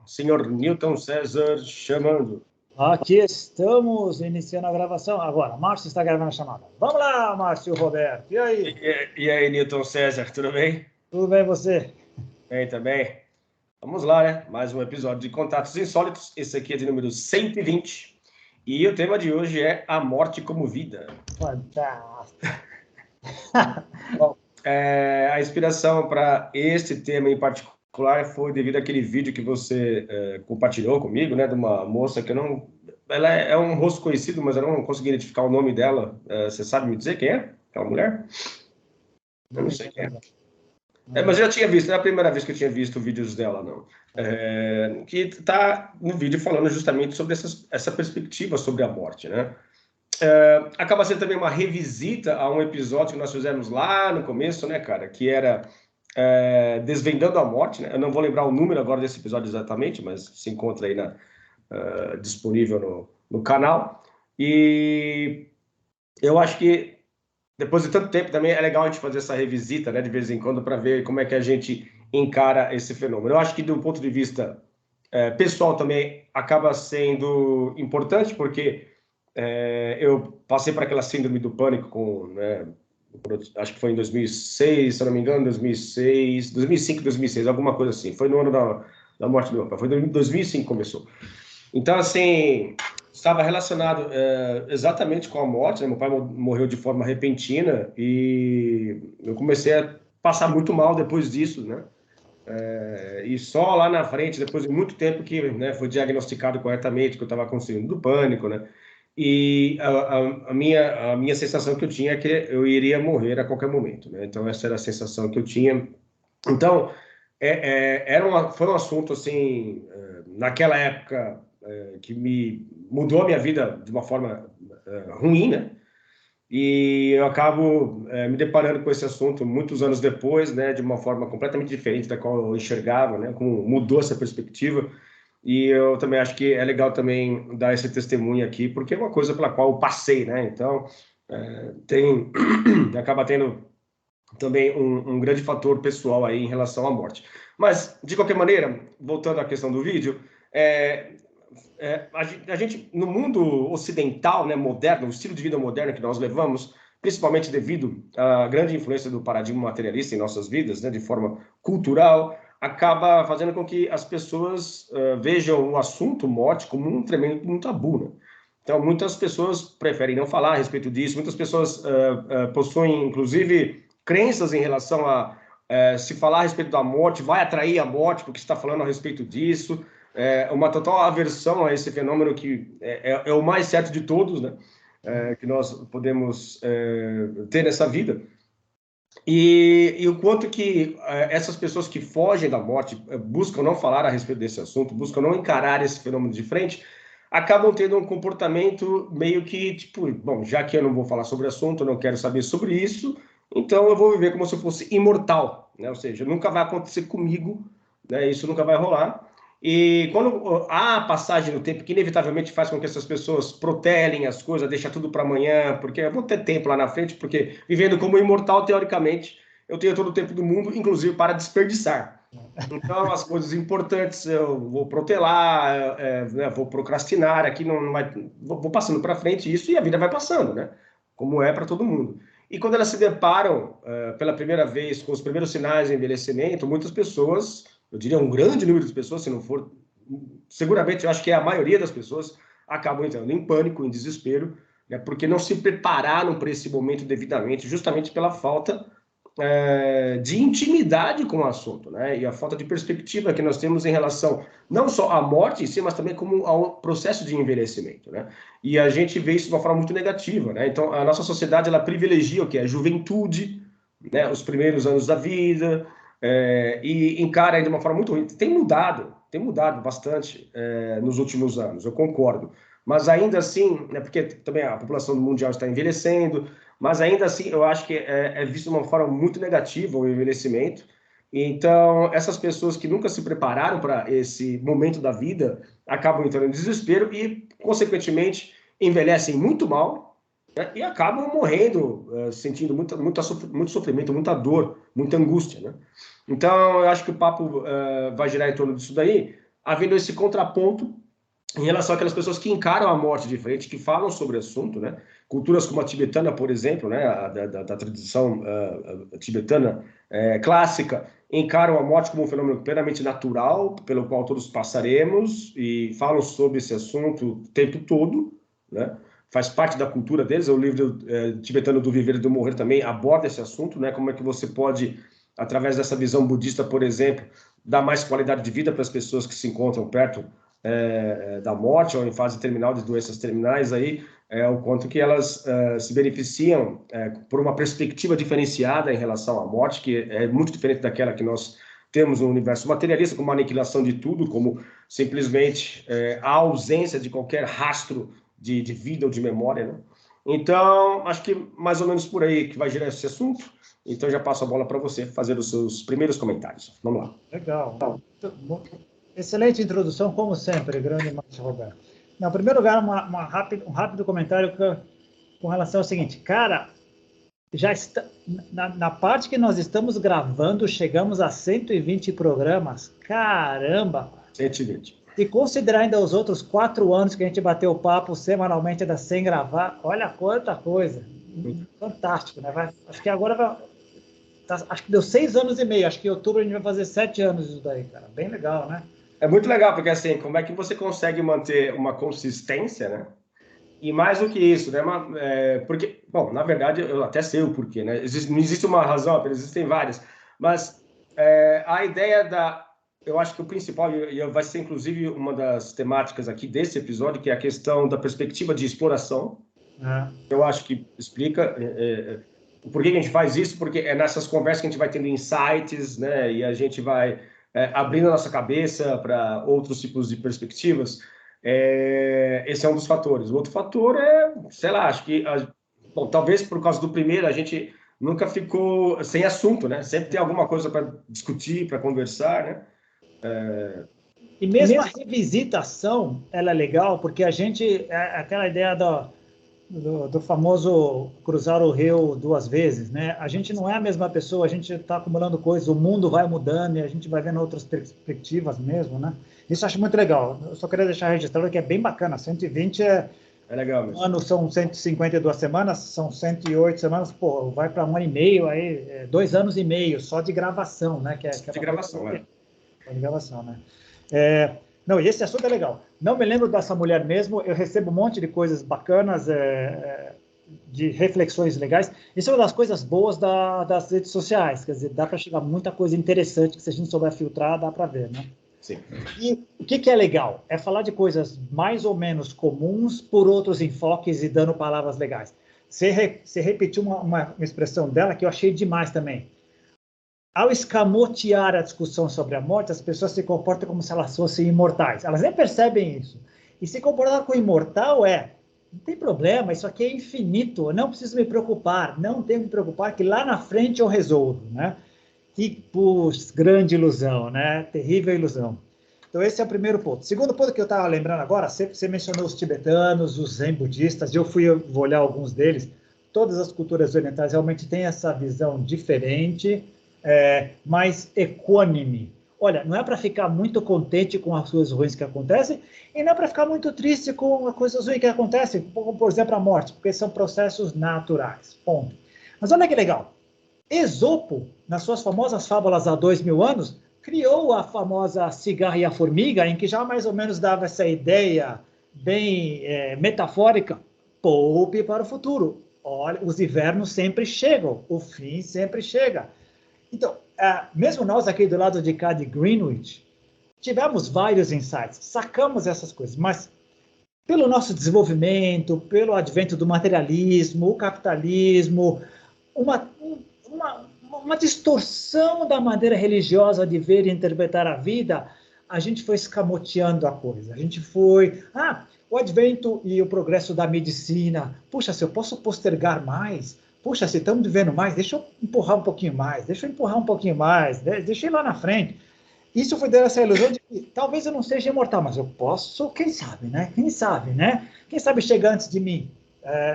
senhor Newton César chamando. Aqui estamos iniciando a gravação. Agora, Márcio está gravando a chamada. Vamos lá, Márcio Roberto. E aí? E aí, Newton César, tudo bem? Tudo bem, você? Bem também. Vamos lá, né? Mais um episódio de Contatos Insólitos. Esse aqui é de número 120. E o tema de hoje é a morte como vida. Fantástico. Bom, a inspiração para este tema em particular foi devido àquele vídeo que você compartilhou comigo, né? De uma moça que eu não... Ela é um rosto conhecido, mas eu não consegui identificar o nome dela. Você sabe me dizer quem é? Aquela mulher? Eu não sei quem é. Mas eu já tinha visto, não é a primeira vez que eu tinha visto vídeos dela, não. Que está no vídeo falando justamente sobre essa perspectiva sobre a morte, né? Acaba sendo também uma revisita a um episódio que nós fizemos lá no começo, né, cara? Que era Desvendando a Morte, né? Eu não vou lembrar o número agora desse episódio exatamente, mas se encontra aí disponível no canal. E eu acho que depois de tanto tempo também é legal a gente fazer essa revisita, né, de vez em quando, para ver como é que a gente encara esse fenômeno. Eu acho que do ponto de vista pessoal também acaba sendo importante, porque eu passei por aquela síndrome do pânico acho que foi em 2006, se eu não me engano, 2006, 2005, 2006, alguma coisa assim. Foi no ano da morte do meu pai, foi em 2005 que começou. Então, assim, estava relacionado exatamente com a morte, né? Meu pai morreu de forma repentina e eu comecei a passar muito mal depois disso, né? E só lá na frente, depois de muito tempo que, né, foi diagnosticado corretamente que eu estava com síndrome do pânico, né? E a minha sensação que eu tinha é que eu iria morrer a qualquer momento, né? Então, essa era a sensação que eu tinha. Então, foi um assunto, assim, naquela época, que me mudou a minha vida de uma forma ruim, né? E eu acabo me deparando com esse assunto muitos anos depois, né? De uma forma completamente diferente da qual eu enxergava, né? Como mudou essa perspectiva. E eu também acho que é legal também dar esse testemunho aqui, porque é uma coisa pela qual eu passei, né? Então, acaba tendo também um grande fator pessoal aí em relação à morte. Mas, de qualquer maneira, voltando à questão do vídeo, a gente, no mundo ocidental, né, moderno, o estilo de vida moderno que nós levamos, principalmente devido à grande influência do paradigma materialista em nossas vidas, né, de forma cultural, acaba fazendo com que as pessoas vejam o assunto morte como um tremendo tabu, né? Então, muitas pessoas preferem não falar a respeito disso, muitas pessoas possuem, inclusive, crenças em relação a se falar a respeito da morte, vai atrair a morte, porque está falando a respeito disso. Uma total aversão a esse fenômeno que é o mais certo de todos, né? Que nós podemos ter nessa vida. E o quanto que essas pessoas que fogem da morte, buscam não falar a respeito desse assunto, buscam não encarar esse fenômeno de frente, acabam tendo um comportamento meio que, tipo, bom, já que eu não vou falar sobre o assunto, eu não quero saber sobre isso, então eu vou viver como se eu fosse imortal, né? Ou seja, nunca vai acontecer comigo, né? Isso nunca vai rolar. E quando há a passagem do tempo que inevitavelmente faz com que essas pessoas protelem as coisas, deixa tudo para amanhã, porque eu vou ter tempo lá na frente, porque vivendo como imortal, teoricamente, eu tenho todo o tempo do mundo, inclusive para desperdiçar. Então, as coisas importantes eu vou protelar, né, vou procrastinar, aqui não vai, vou passando para frente isso e a vida vai passando, né? Como é para todo mundo. E quando elas se deparam pela primeira vez com os primeiros sinais de envelhecimento, muitas pessoas, eu diria um grande número de pessoas, se não for, seguramente eu acho que é a maioria das pessoas, acabam entrando em pânico, em desespero, né, porque não se prepararam para esse momento devidamente, justamente pela falta de intimidade com o assunto, né? E a falta de perspectiva que nós temos em relação não só à morte em si, mas também como ao processo de envelhecimento, né? E a gente vê isso de uma forma muito negativa, né? Então, a nossa sociedade, ela privilegia o que é a juventude, né? Os primeiros anos da vida, e encara de uma forma muito ruim. Tem mudado bastante nos últimos anos, eu concordo. Mas ainda assim, né, porque também a população mundial está envelhecendo, mas ainda assim eu acho que é visto de uma forma muito negativa o envelhecimento. Então, essas pessoas que nunca se prepararam para esse momento da vida acabam entrando em desespero e, consequentemente, envelhecem muito mal, né, e acabam morrendo, sentindo muito sofrimento, muita dor, muita angústia, né? Então, eu acho que o papo vai girar em torno disso daí. havendo esse contraponto em relação àquelas pessoas que encaram a morte de frente, que falam sobre o assunto, né? Culturas como a tibetana, por exemplo, né? Da tradição tibetana clássica, encaram a morte como um fenômeno plenamente natural, pelo qual todos passaremos, e falam sobre esse assunto o tempo todo, né? Faz parte da cultura deles. O livro tibetano do Viver e do Morrer também aborda esse assunto, né? Como é que você pode, através dessa visão budista, por exemplo, dar mais qualidade de vida para as pessoas que se encontram perto da morte ou em fase terminal de doenças terminais, aí, o quanto que elas se beneficiam por uma perspectiva diferenciada em relação à morte, que é muito diferente daquela que nós temos no universo materialista, como a aniquilação de tudo, como simplesmente a ausência de qualquer rastro de vida ou de memória, né? Então, acho que mais ou menos por aí que vai girar esse assunto. Então, já passo a bola para você fazer os seus primeiros comentários. Vamos lá. Legal. Excelente introdução, como sempre, grande Márcio Roberto. Em primeiro lugar, um rápido comentário com relação ao seguinte. Cara, já está, na parte que nós estamos gravando, chegamos a 120 programas. Caramba! 120. E considerar ainda os outros 4 anos que a gente bateu o papo semanalmente, ainda sem gravar, olha quanta coisa. Fantástico, né? Acho que agora acho que deu 6 anos e meio. Acho que em outubro a gente vai fazer 7 anos disso daí, cara. Bem legal, né? É muito legal, porque assim, como é que você consegue manter uma consistência, né? E mais do que isso, né? Porque, bom, na verdade, eu até sei o porquê, né? Não existe uma razão, apenas existem várias. Mas a ideia eu acho que o principal, e vai ser inclusive uma das temáticas aqui desse episódio, que é a questão da perspectiva de exploração. Eu acho que explica por que a gente faz isso, porque é nessas conversas que a gente vai tendo insights, né? E a gente vai abrindo a nossa cabeça para outros tipos de perspectivas. Esse é um dos fatores. O outro fator sei lá, acho que, bom, talvez por causa do primeiro, a gente nunca ficou sem assunto, né? Sempre tem alguma coisa para discutir, para conversar, né? E mesmo a revisitação, ela é legal, porque a gente, aquela ideia do famoso cruzar o rio 2 vezes, né? A gente não é a mesma pessoa, a gente está acumulando coisas, o mundo vai mudando e a gente vai vendo outras perspectivas mesmo, né? Isso eu acho muito legal. Eu só queria deixar registrado que é bem bacana. 120 é legal mesmo. Um ano são 152 semanas, são 108 semanas, pô, vai para 1 ano e meio, aí 2 anos e meio só de gravação, né? Que de gravação, de gravação, né? Não, e esse assunto é legal. Não me lembro dessa mulher mesmo, eu recebo um monte de coisas bacanas, de reflexões legais. Isso é uma das coisas boas das redes sociais, quer dizer, dá para chegar muita coisa interessante que se a gente souber filtrar, dá para ver, né? Sim. E o que é legal? É falar de coisas mais ou menos comuns por outros enfoques e dando palavras legais. Você repetiu uma expressão dela que eu achei demais também. Ao escamotear a discussão sobre a morte, as pessoas se comportam como se elas fossem imortais. Elas nem percebem isso. E se comportar com o imortal não tem problema, isso aqui é infinito, eu não preciso me preocupar, não tenho que me preocupar que lá na frente eu resolvo, né? Que, grande ilusão, né? Terrível ilusão. Então, esse é o primeiro ponto. Segundo ponto que eu estava lembrando agora, você mencionou os tibetanos, os zen budistas, eu vou olhar alguns deles. Todas as culturas orientais realmente têm essa visão diferente, mais equânime. Olha, não é para ficar muito contente com as coisas ruins que acontecem e não é para ficar muito triste com as coisas ruins que acontecem, como, por exemplo, a morte, porque são processos naturais. Ponto. Mas olha que legal. Esopo, nas suas famosas fábulas há 2000 anos, criou a famosa cigarra e a formiga, em que já mais ou menos dava essa ideia bem metafórica, poupe para o futuro. Olha, os invernos sempre chegam, o fim sempre chega. Então, mesmo nós aqui do lado de cá de Greenwich, tivemos vários insights, sacamos essas coisas, mas pelo nosso desenvolvimento, pelo advento do materialismo, o capitalismo, uma distorção da maneira religiosa de ver e interpretar a vida, a gente foi escamoteando a coisa. A gente foi... o advento e o progresso da medicina. Puxa, se eu posso postergar mais... Puxa, se estamos vivendo mais, deixa eu empurrar um pouquinho mais, deixa eu ir lá na frente. Isso foi dando essa ilusão de que talvez eu não seja imortal, mas eu posso, quem sabe, né? Quem sabe, né? Quem sabe chegar antes de mim,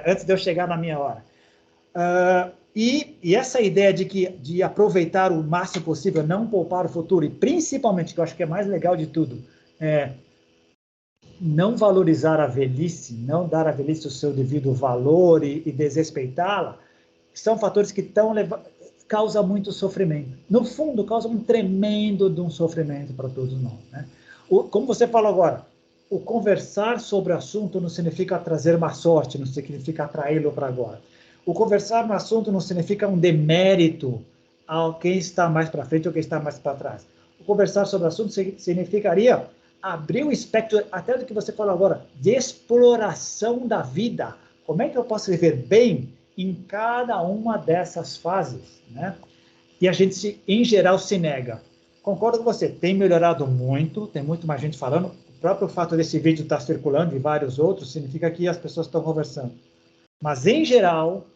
antes de eu chegar na minha hora. E essa ideia de aproveitar o máximo possível, não poupar o futuro, e principalmente, que eu acho que é mais legal de tudo, não valorizar a velhice, não dar à velhice o seu devido valor e desrespeitá-la, são fatores que causam muito sofrimento. No fundo, causam um tremendo de um sofrimento para todos nós, né? Como você falou agora, o conversar sobre o assunto não significa trazer má sorte, não significa atraí-lo para agora. O conversar no assunto não significa um demérito a quem está mais para frente ou quem está mais para trás. O conversar sobre o assunto significaria abrir o espectro, até do que você falou agora, de exploração da vida. Como é que eu posso viver bem em cada uma dessas fases, né? E a gente, em geral, se nega. Concordo com você, tem melhorado muito, tem muito mais gente falando. O próprio fato desse vídeo estar circulando e vários outros significa que as pessoas estão conversando. Mas, em geral,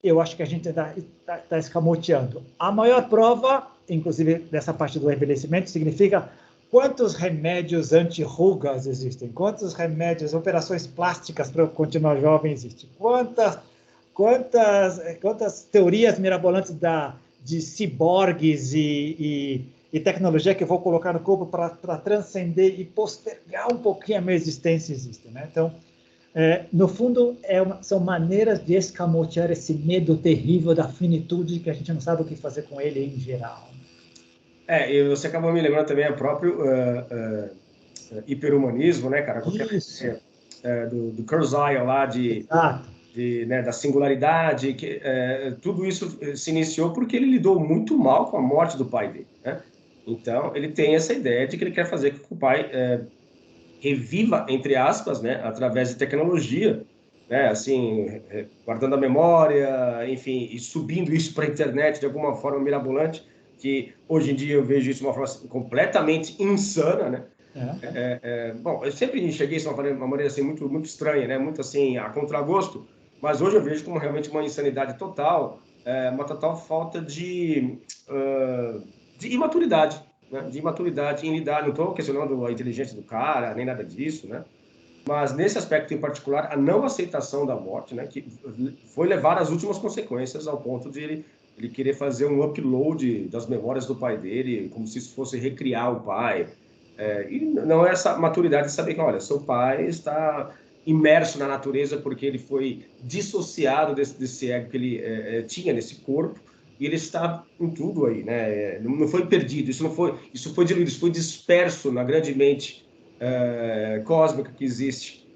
eu acho que a gente está escamoteando. A maior prova, inclusive dessa parte do envelhecimento, significa quantos remédios anti-rugas existem, quantos remédios, operações plásticas para continuar jovem existem, quantas teorias mirabolantes de ciborgues e tecnologia que eu vou colocar no corpo para transcender e postergar um pouquinho a minha existência existem, né? Então, no fundo, são maneiras de escamotear esse medo terrível da finitude que a gente não sabe o que fazer com ele em geral. E você acabou me lembrando também o próprio hiperhumanismo, né, cara? Isso. Do Kurzweil lá né, da singularidade, tudo isso se iniciou porque ele lidou muito mal com a morte do pai dele, né? Então, ele tem essa ideia de que ele quer fazer com que o pai reviva, entre aspas, né, através de tecnologia, né, assim, guardando a memória, enfim, e subindo isso para a internet de alguma forma mirabolante, que hoje em dia eu vejo isso de uma forma completamente insana, né? Bom, eu sempre enxerguei isso de uma maneira assim, muito, muito estranha, né? Muito assim, a contragosto, mas hoje eu vejo como realmente uma insanidade total, uma total falta de imaturidade, né? De imaturidade em lidar. Não estou questionando a inteligência do cara, nem nada disso, né? Mas nesse aspecto em particular, a não aceitação da morte, né? Que foi levar às últimas consequências ao ponto de ele querer fazer um upload das memórias do pai dele, como se isso fosse recriar o pai. E não é essa maturidade de saber que, olha, seu pai está imerso na natureza porque ele foi dissociado desse ego que ele tinha nesse corpo, e ele está em tudo aí, né? Não foi perdido, isso foi diluído, isso foi disperso na grande mente cósmica que existe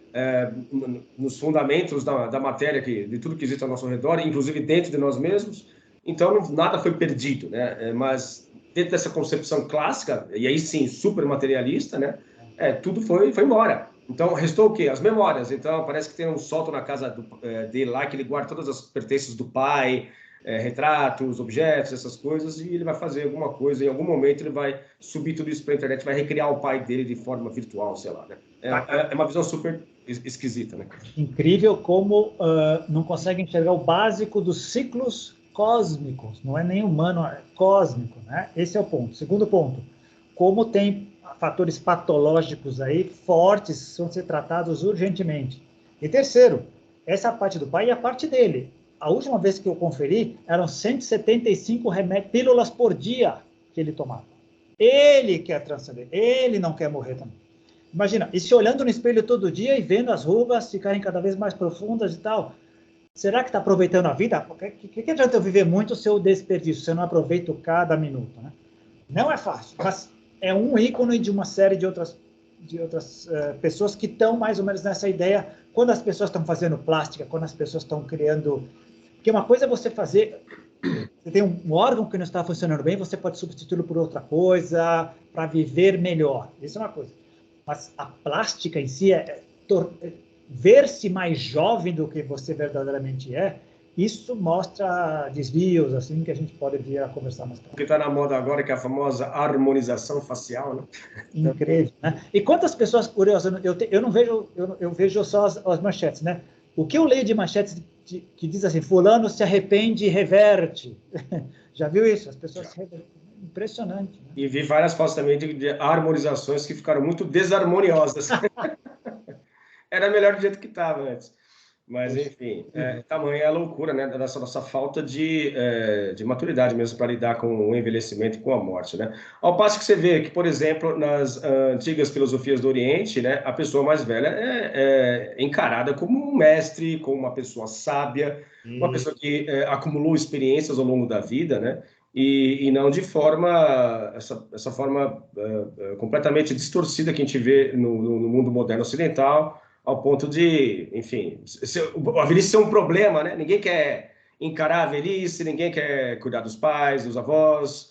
nos fundamentos da matéria, de tudo que existe ao nosso redor, inclusive dentro de nós mesmos. Então, nada foi perdido, né? Mas dentro dessa concepção clássica, e aí sim, super materialista, né? Tudo foi embora. Então, restou o quê? As memórias. Então, parece que tem um sótão na casa dele lá, que ele guarda todas as pertences do pai, retratos, objetos, essas coisas, e ele vai fazer alguma coisa, em algum momento ele vai subir tudo isso para a internet, vai recriar o pai dele de forma virtual, sei lá, né? É uma visão super esquisita, né? Incrível como não consegue enxergar o básico dos ciclos cósmicos, não é nem humano, é cósmico, né? Esse é o ponto. Segundo ponto, como tem fatores patológicos aí fortes, são ser tratados urgentemente. E terceiro, essa parte do pai e a parte dele. A última vez que eu conferi, eram 175 pílulas por dia que ele tomava. Ele quer transcender, ele não quer morrer também. Imagina, e se olhando no espelho todo dia e vendo as rugas ficarem cada vez mais profundas e tal, será que está aproveitando a vida? O que adianta eu viver muito se eu desperdício, se eu não aproveito cada minuto, né? Não é fácil, mas é um ícone de uma série de outras pessoas que estão mais ou menos nessa ideia, quando as pessoas estão fazendo plástica, quando as pessoas estão criando... Porque uma coisa é você fazer... Você tem um órgão que não está funcionando bem, você pode substituí-lo por outra coisa para viver melhor. Isso é uma coisa. Mas a plástica em si ver-se mais jovem do que você verdadeiramente é, isso mostra desvios, assim, que a gente pode vir a conversar mais tarde. O que está na moda agora, que é a famosa harmonização facial, né? Incrível, né? E quantas pessoas, curiosas, eu não vejo, eu vejo só as manchetes, né? O que eu leio de manchetes que diz assim, fulano se arrepende e reverte. Já viu isso? As pessoas se revertem. Impressionante. Né? E vi várias fotos também de harmonizações que ficaram muito desarmoniosas. Era melhor do jeito que estava antes. Mas, enfim, tamanha é a loucura, né, dessa nossa falta de maturidade mesmo para lidar com o envelhecimento e com a morte, né? Ao passo que você vê que, por exemplo, nas antigas filosofias do Oriente, né, a pessoa mais velha é encarada como um mestre, como uma pessoa sábia, uma pessoa que acumulou experiências ao longo da vida, né? E não de essa forma completamente distorcida que a gente vê no mundo moderno ocidental, ao ponto de, enfim, a velhice ser um problema, né? Ninguém quer encarar a velhice, ninguém quer cuidar dos pais, dos avós,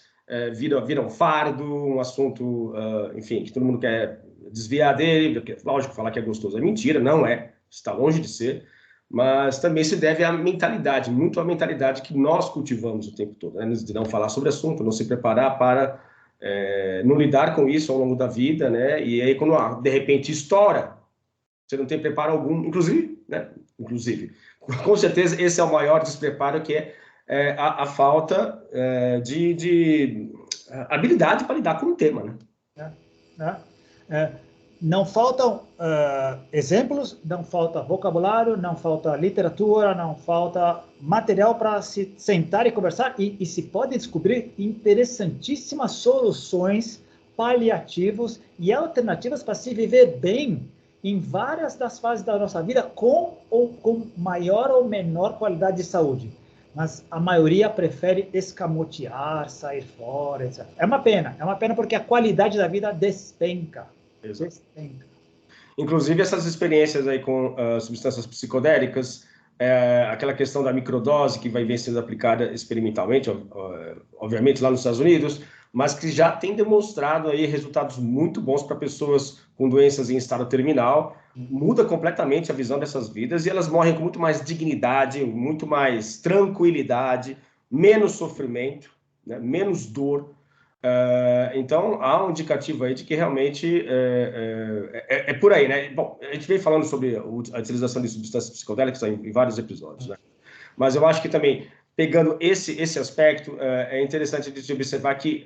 vira um fardo, um assunto, enfim, que todo mundo quer desviar dele, porque, lógico, falar que é gostoso é mentira, não é, está longe de ser, mas também se deve à mentalidade, muito à mentalidade que nós cultivamos o tempo todo, né? De não falar sobre o assunto, não se preparar para não lidar com isso ao longo da vida, né? E aí, quando de repente estoura, você não tem preparo algum, inclusive, né? Inclusive, com certeza esse é o maior despreparo, que é a falta de habilidade para lidar com o tema, né? Não faltam exemplos, não falta vocabulário, não falta literatura, não falta material para se sentar e conversar, e se pode descobrir interessantíssimas soluções, paliativos e alternativas para se viver bem em várias das fases da nossa vida, com maior ou menor qualidade de saúde. Mas a maioria prefere escamotear, sair fora, etc. É uma pena porque a qualidade da vida despenca. Despenca. Inclusive, essas experiências aí com substâncias psicodélicas, aquela questão da microdose que vai vir sendo aplicada experimentalmente, obviamente lá nos Estados Unidos, mas que já tem demonstrado aí resultados muito bons para pessoas com doenças em estado terminal, muda completamente a visão dessas vidas e elas morrem com muito mais dignidade, muito mais tranquilidade, menos sofrimento, né, menos dor. Então, há um indicativo aí de que realmente é por aí, né? Bom, a gente vem falando sobre a utilização de substâncias psicodélicas em vários episódios, né? Mas eu acho que também, pegando esse aspecto, é interessante a gente observar que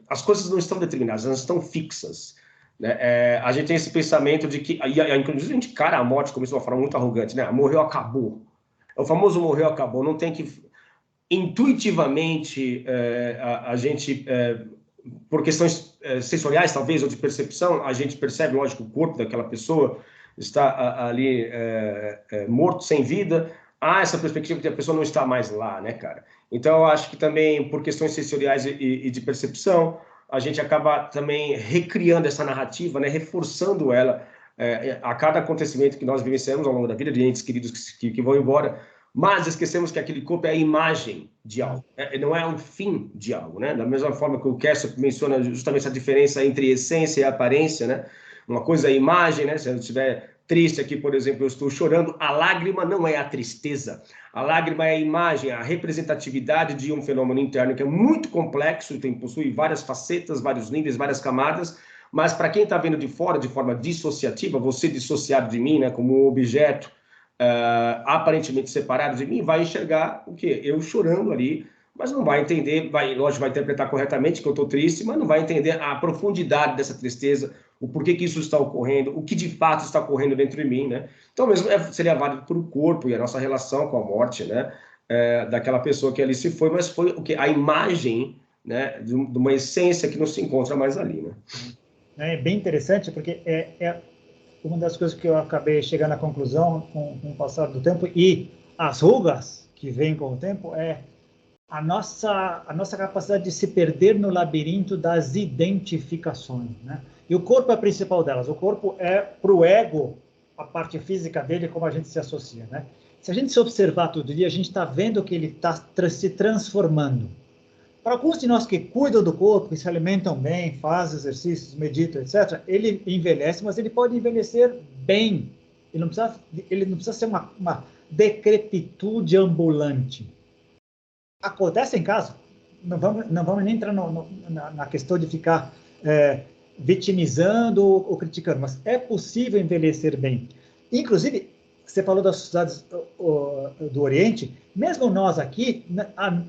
as coisas não estão determinadas, elas estão fixas, né? A gente tem esse pensamento de que, inclusive a gente encara a morte como isso de uma forma muito arrogante, né? Morreu, acabou. O famoso morreu, acabou. Não tem que... Intuitivamente, a gente, por questões sensoriais, talvez, ou de percepção, a gente percebe, lógico, o corpo daquela pessoa está ali morto, sem vida. Há essa perspectiva que a pessoa não está mais lá, né, cara? Então, eu acho que também, por questões sensoriais e de percepção, a gente acaba também recriando essa narrativa, né, reforçando ela a cada acontecimento que nós vivenciamos ao longo da vida, de entes queridos que vão embora, mas esquecemos que aquele corpo é a imagem de algo, não é o fim de algo, né? Da mesma forma que o Kessler menciona justamente essa diferença entre essência e aparência, né? Uma coisa é a imagem, né? Se eu estiver triste aqui, por exemplo, eu estou chorando, a lágrima não é a tristeza, a lágrima é a imagem, a representatividade de um fenômeno interno que é muito complexo, possui várias facetas, vários níveis, várias camadas, mas para quem está vendo de fora, de forma dissociativa, você dissociado de mim, né, como um objeto, aparentemente separado de mim, vai enxergar o quê? Eu chorando ali, mas não vai entender, lógico, vai interpretar corretamente que eu estou triste, mas não vai entender a profundidade dessa tristeza, o porquê que isso está ocorrendo, o que de fato está ocorrendo dentro de mim, né? Então, mesmo seria válido para o corpo e a nossa relação com a morte, né? Daquela pessoa que ali se foi, mas foi o quê? A imagem, né? De uma essência que não se encontra mais ali, né? É bem interessante, porque uma das coisas que eu acabei chegando à conclusão com o passar do tempo, e as rugas que vêm com o tempo, é a nossa capacidade de se perder no labirinto das identificações, né? E o corpo é a principal delas. O corpo é, para o ego, a parte física dele, como a gente se associa, né? Se a gente se observar todo dia, a gente está vendo que ele está se transformando. Para alguns de nós que cuidam do corpo, que se alimentam bem, fazem exercícios, meditam, etc., ele envelhece, mas ele pode envelhecer bem. Ele não precisa ser uma decrepitude ambulante. Acontece em casos, não vamos nem entrar na questão de ficar vitimizando ou criticando, mas é possível envelhecer bem. Inclusive, você falou das sociedades do Oriente, mesmo nós aqui,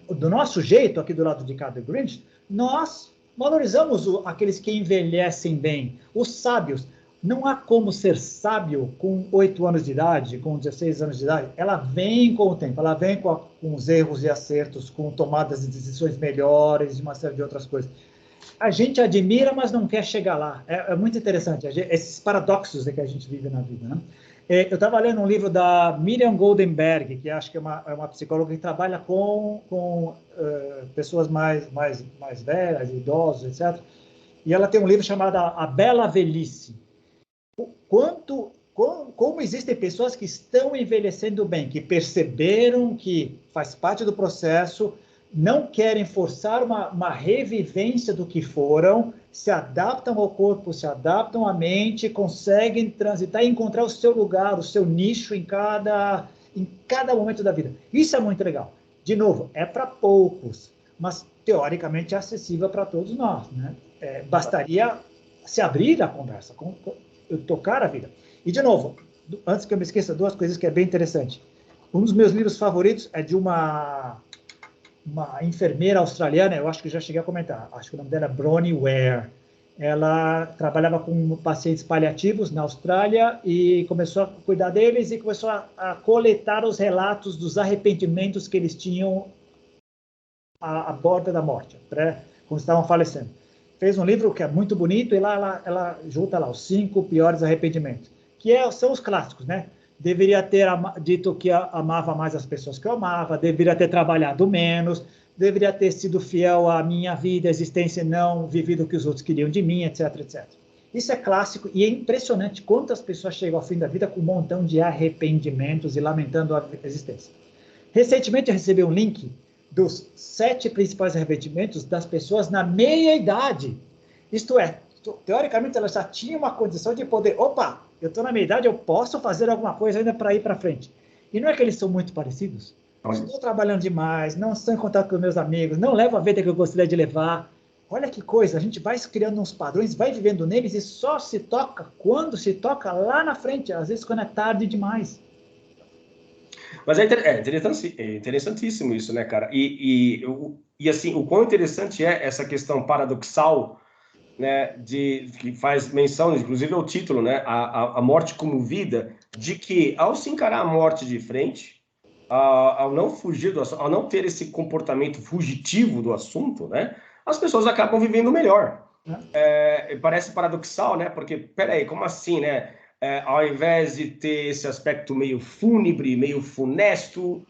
do nosso jeito, aqui do lado de cá do Greenwich, nós valorizamos aqueles que envelhecem bem, os sábios. Não há como ser sábio com 8 anos de idade, com 16 anos de idade. Ela vem com o tempo, ela vem com os erros e acertos, com tomadas de decisões melhores e uma série de outras coisas. A gente admira, mas não quer chegar lá. É muito interessante, esses paradoxos que a gente vive na vida, né? Eu estava lendo um livro da Miriam Goldenberg, que acho que é uma psicóloga que trabalha com pessoas mais velhas, idosos, etc. E ela tem um livro chamado A Bela Velhice. Como existem pessoas que estão envelhecendo bem, que perceberam que faz parte do processo, não querem forçar uma revivência do que foram, se adaptam ao corpo, se adaptam à mente, conseguem transitar e encontrar o seu lugar, o seu nicho em cada momento da vida. Isso é muito legal. De novo, é para poucos, mas teoricamente é acessível para todos nós, né? Bastaria se abrir a conversa, tocar a vida. E, de novo, antes que eu me esqueça, 2 coisas que é bem interessante. Um dos meus livros favoritos é de uma enfermeira australiana, eu acho que já cheguei a comentar, acho que o nome dela é Bronnie Ware. Ela trabalhava com pacientes paliativos na Austrália e começou a cuidar deles e começou a coletar os relatos dos arrependimentos que eles tinham à borda da morte, quando estavam falecendo. Fez um livro que é muito bonito e lá ela junta lá os 5 piores arrependimentos, que são os clássicos, né? Deveria ter dito que amava mais as pessoas que eu amava, deveria ter trabalhado menos, deveria ter sido fiel à minha vida, existência, e não vivido o que os outros queriam de mim, etc, etc. Isso é clássico e é impressionante quantas pessoas chegam ao fim da vida com um montão de arrependimentos e lamentando a existência. Recentemente eu recebi um link dos 7 principais arrependimentos das pessoas na meia-idade. Isto é, teoricamente elas já tinham uma condição de poder, opa, eu estou na meia-idade, eu posso fazer alguma coisa ainda para ir para frente. E não é que eles são muito parecidos? Estou trabalhando demais, não estou em contato com meus amigos, não levo a vida que eu gostaria de levar. Olha que coisa, a gente vai criando uns padrões, vai vivendo neles e só se toca quando se toca lá na frente, às vezes quando é tarde demais. Mas é interessantíssimo isso, né, cara? E assim, o quão interessante é essa questão paradoxal, né, que faz menção, inclusive ao título, né, a morte como vida, de que ao se encarar a morte de frente, ao não fugir do assunto, ao não ter esse comportamento fugitivo do assunto, né, as pessoas acabam vivendo melhor. Parece paradoxal, né? Porque, peraí, como assim, né? Ao invés de ter esse aspecto meio fúnebre, meio funesto,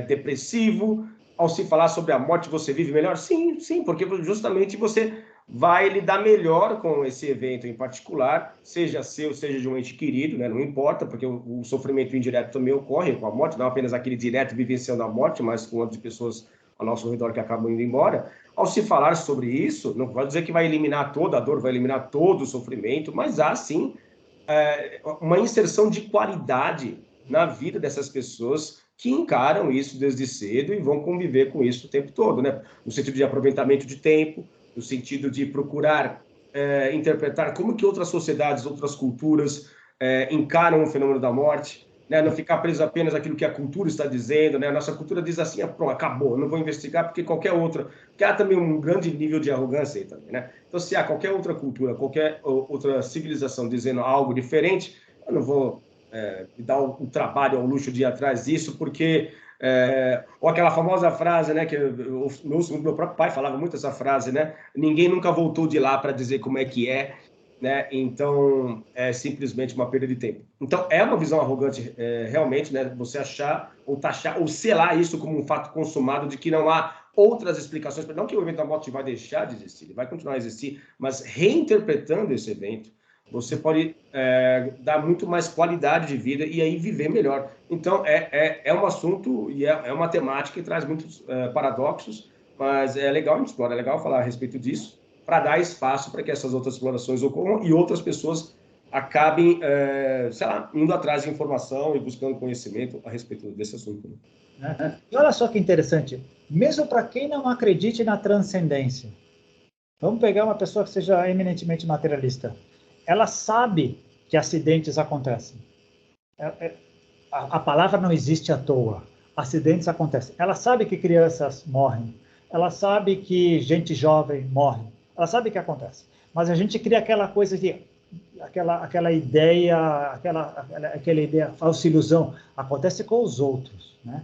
depressivo, ao se falar sobre a morte, você vive melhor? Sim, sim, porque justamente você vai lidar melhor com esse evento em particular, seja seu, seja de um ente querido, né? Não importa, porque o sofrimento indireto também ocorre com a morte, não apenas aquele direto vivenciando a morte, mas com outras pessoas ao nosso redor que acabam indo embora. Ao se falar sobre isso, não pode dizer que vai eliminar toda a dor, vai eliminar todo o sofrimento, mas há sim uma inserção de qualidade na vida dessas pessoas que encaram isso desde cedo e vão conviver com isso o tempo todo, né? No sentido de aproveitamento de tempo, no sentido de procurar interpretar como que outras sociedades, outras culturas encaram o fenômeno da morte, né? Não ficar preso apenas àquilo que a cultura está dizendo, né? A nossa cultura diz assim, pronto, acabou, eu não vou investigar porque qualquer outra... Porque há também um grande nível de arrogância aí também, né? Então, se há qualquer outra cultura, qualquer outra civilização dizendo algo diferente, eu não vou me dar o trabalho, o luxo de ir atrás disso, porque... ou aquela famosa frase, né? Que meu próprio pai falava muito essa frase, né? Ninguém nunca voltou de lá para dizer como é que é, né? Então, é simplesmente uma perda de tempo. Então, é uma visão arrogante, realmente, né? Você achar, ou taxar, ou selar isso como um fato consumado de que não há outras explicações, não que o evento da morte vai deixar de existir, ele vai continuar a existir, mas reinterpretando esse evento, você pode dar muito mais qualidade de vida e aí viver melhor. Então, é um assunto e é uma temática que traz muitos paradoxos, mas é legal explorar, é legal falar a respeito disso, para dar espaço para que essas outras explorações ocorram e outras pessoas acabem, sei lá, indo atrás de informação e buscando conhecimento a respeito desse assunto. E olha só que interessante, mesmo para quem não acredite na transcendência, vamos pegar uma pessoa que seja eminentemente materialista, ela sabe que acidentes acontecem. A palavra não existe à toa. Acidentes acontecem. Ela sabe que crianças morrem. Ela sabe que gente jovem morre. Ela sabe que acontece. Mas a gente cria aquela coisa de aquela ideia, aquela ideia, falsa ilusão, acontece com os outros, né?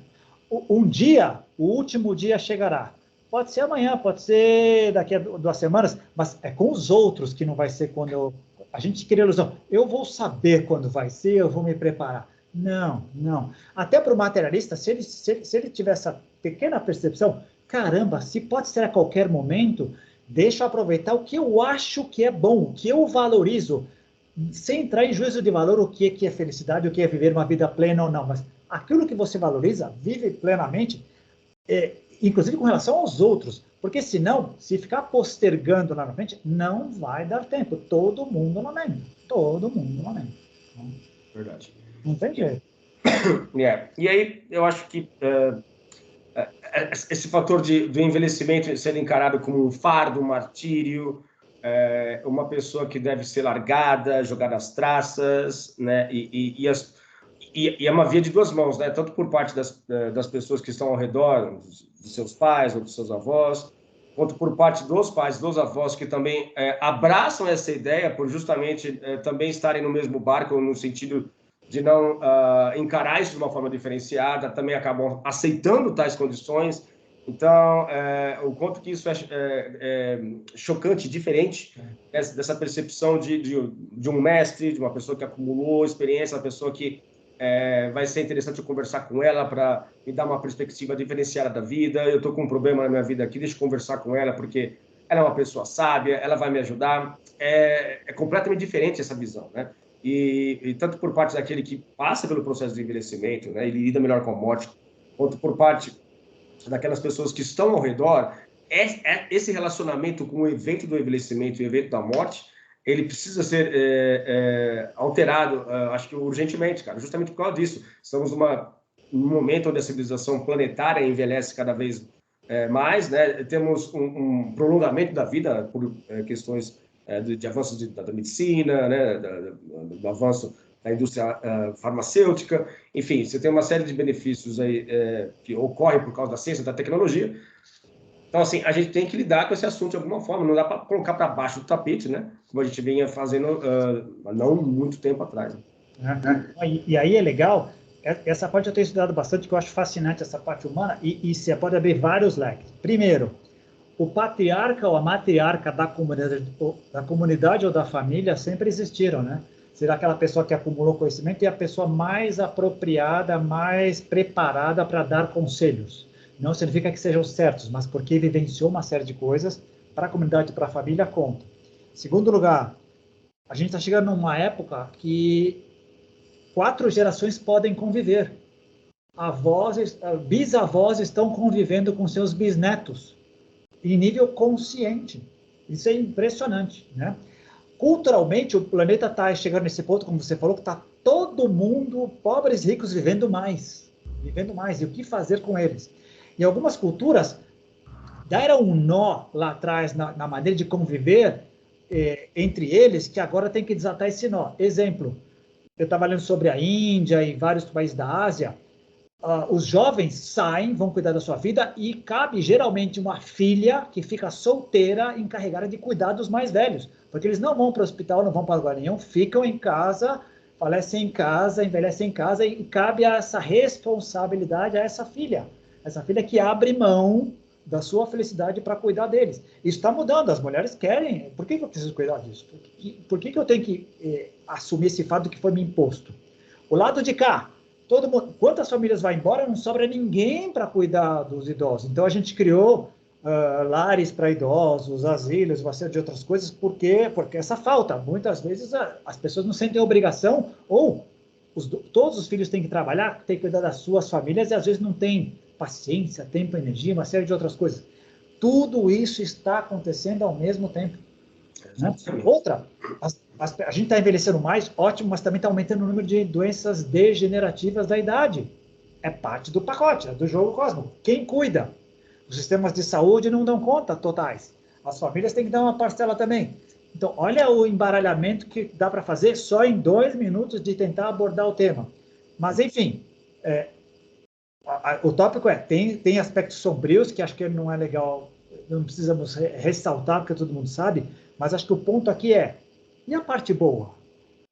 Um dia, o último dia chegará. Pode ser amanhã, pode ser daqui a 2 semanas, mas é com os outros que não vai ser quando a gente cria ilusão. Eu vou saber quando vai ser, eu vou me preparar. Não, não. Até para o materialista, se ele tiver essa pequena percepção, caramba, se pode ser a qualquer momento, deixa eu aproveitar o que eu acho que é bom, o que eu valorizo, sem entrar em juízo de valor o que é felicidade, o que é viver uma vida plena ou não, mas aquilo que você valoriza, vive plenamente, inclusive com relação aos outros, porque senão, se ficar postergando lá na frente, não vai dar tempo. Todo mundo lamenta. Todo mundo lamenta. Verdade. Não tem jeito. E aí, eu acho que esse fator do envelhecimento ser encarado como um fardo, um martírio, uma pessoa que deve ser largada, jogada às traças, né? E é uma via de duas mãos, né? Tanto por parte das pessoas que estão ao redor, dos seus pais ou dos seus avós, quanto por parte dos pais, dos avós, que também abraçam essa ideia por justamente também estarem no mesmo barco, no sentido de não encarar isso de uma forma diferenciada, também acabam aceitando tais condições. Então, o quanto que isso é chocante, diferente dessa percepção de um mestre, de uma pessoa que acumulou experiência, uma pessoa que vai ser interessante eu conversar com ela para me dar uma perspectiva diferenciada da vida. Eu estou com um problema na minha vida aqui, deixa eu conversar com ela, porque ela é uma pessoa sábia, ela vai me ajudar. É completamente diferente essa visão, né? E tanto por parte daquele que passa pelo processo de envelhecimento, né, ele lida melhor com a morte, quanto por parte daquelas pessoas que estão ao redor, esse relacionamento com o evento do envelhecimento e o evento da morte, ele precisa ser alterado, acho que urgentemente, cara, justamente por causa disso. Estamos num momento onde a civilização planetária envelhece cada vez mais, né? Temos um prolongamento da vida por questões de avanços da medicina, né? Do avanço da indústria farmacêutica, enfim, você tem uma série de benefícios aí que ocorrem por causa da ciência, da tecnologia. Então, assim, a gente tem que lidar com esse assunto de alguma forma, não dá para colocar para baixo do tapete, né? Como a gente vinha fazendo não muito tempo atrás. Né? E aí é legal, essa parte eu tenho estudado bastante, que eu acho fascinante, essa parte humana, e você pode abrir vários leques. Primeiro, o patriarca ou a matriarca da comunidade ou da família sempre existiram, né? Será aquela pessoa que acumulou conhecimento e a pessoa mais apropriada, mais preparada para dar conselhos. Não significa que sejam certos, mas porque vivenciou uma série de coisas, para a comunidade e para a família, conta. Segundo lugar, a gente está chegando numa época que 4 gerações podem conviver. Bisavós estão convivendo com seus bisnetos em nível consciente. Isso é impressionante, né? Culturalmente, o planeta está chegando nesse ponto, como você falou, que está todo mundo, pobres e ricos, vivendo mais. E o que fazer com eles? Em algumas culturas, deram um nó lá atrás na maneira de conviver entre eles, que agora tem que desatar esse nó. Exemplo, eu estava lendo sobre a Índia e vários países da Ásia. Os jovens saem, vão cuidar da sua vida e cabe geralmente uma filha que fica solteira encarregada de cuidar dos mais velhos, porque eles não vão para o hospital, não vão para lugar nenhum, ficam em casa, falecem em casa, envelhecem em casa e cabe essa responsabilidade a essa filha que abre mão da sua felicidade para cuidar deles. Isso está mudando, as mulheres querem. Por que eu preciso cuidar disso? Por que eu tenho que assumir esse fato que foi me imposto? O lado de cá, todo mundo, quantas famílias vai embora, não sobra ninguém para cuidar dos idosos. Então a gente criou lares para idosos, asilos, uma série de outras coisas, porque essa falta. Muitas vezes as pessoas não sentem obrigação, ou todos os filhos têm que trabalhar, têm que cuidar das suas famílias, e às vezes não tem paciência, tempo, energia, uma série de outras coisas. Tudo isso está acontecendo ao mesmo tempo. Né? Outra, a gente está envelhecendo mais, ótimo, mas também está aumentando o número de doenças degenerativas da idade. É parte do pacote, é do jogo cósmico. Quem cuida? Os sistemas de saúde não dão conta totais. As famílias têm que dar uma parcela também. Então, olha o embaralhamento que dá para fazer só em 2 minutos de tentar abordar o tema. Mas, enfim, o tópico tem aspectos sombrios, que acho que não é legal, não precisamos ressaltar, porque todo mundo sabe, mas acho que o ponto aqui e a parte boa?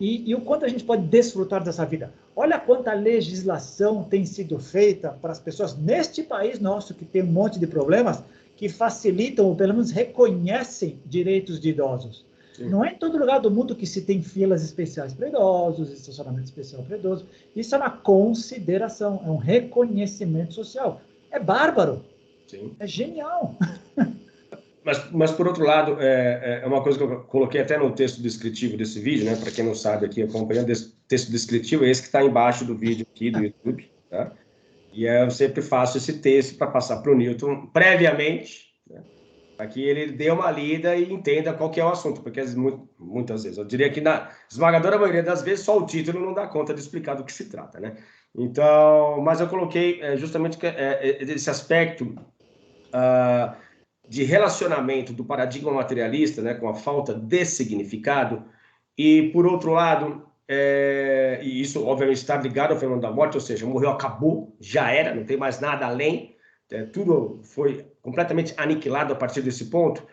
E o quanto a gente pode desfrutar dessa vida. Olha quanta legislação tem sido feita para as pessoas neste país nosso, que tem um monte de problemas, que facilitam, ou pelo menos reconhecem direitos de idosos. Sim. Não é em todo lugar do mundo que se tem filas especiais para idosos, estacionamento especial para idosos. Isso é uma consideração, é um reconhecimento social. É bárbaro. Sim. É genial. Mas, por outro lado, é uma coisa que eu coloquei até no texto descritivo desse vídeo, né? Para quem não sabe aqui, acompanhando esse texto descritivo, é esse que está embaixo do vídeo aqui do YouTube, tá? E eu sempre faço esse texto para passar para o Newton previamente, né? Para que ele dê uma lida e entenda qual que é o assunto, porque muitas vezes, eu diria que na esmagadora maioria das vezes, só o título não dá conta de explicar do que se trata, né? Então, mas eu coloquei justamente esse aspecto de relacionamento do paradigma materialista, né, com a falta de significado, e, por outro lado, e isso, obviamente, está ligado ao fenômeno da morte, ou seja, morreu, acabou, já era, não tem mais nada além, tudo foi completamente aniquilado a partir desse ponto.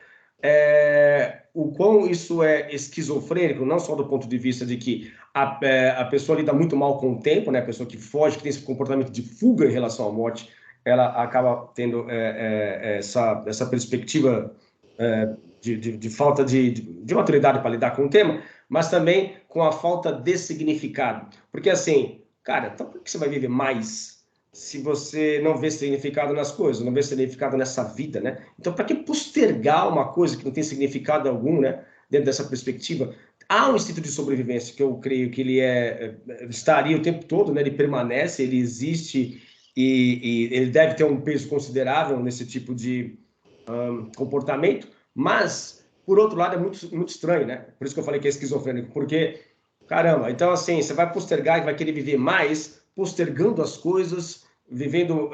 O quão isso é esquizofrênico, não só do ponto de vista de que a pessoa lida muito mal com o tempo, né, a pessoa que foge, que tem esse comportamento de fuga em relação à morte, ela acaba tendo essa perspectiva de falta de maturidade para lidar com o tema, mas também com a falta de significado. Porque, assim, cara, então por que você vai viver mais se você não vê significado nas coisas, não vê significado nessa vida, né? Então, para que postergar uma coisa que não tem significado algum, né? Dentro dessa perspectiva, há um instinto de sobrevivência que eu creio que ele estaria o tempo todo, né? Ele permanece, ele existe e ele deve ter um peso considerável nesse tipo de comportamento, mas, por outro lado, é muito, muito estranho, né? Por isso que eu falei que é esquizofrênico, porque, caramba, então, assim, você vai postergar e vai querer viver mais, postergando as coisas, vivendo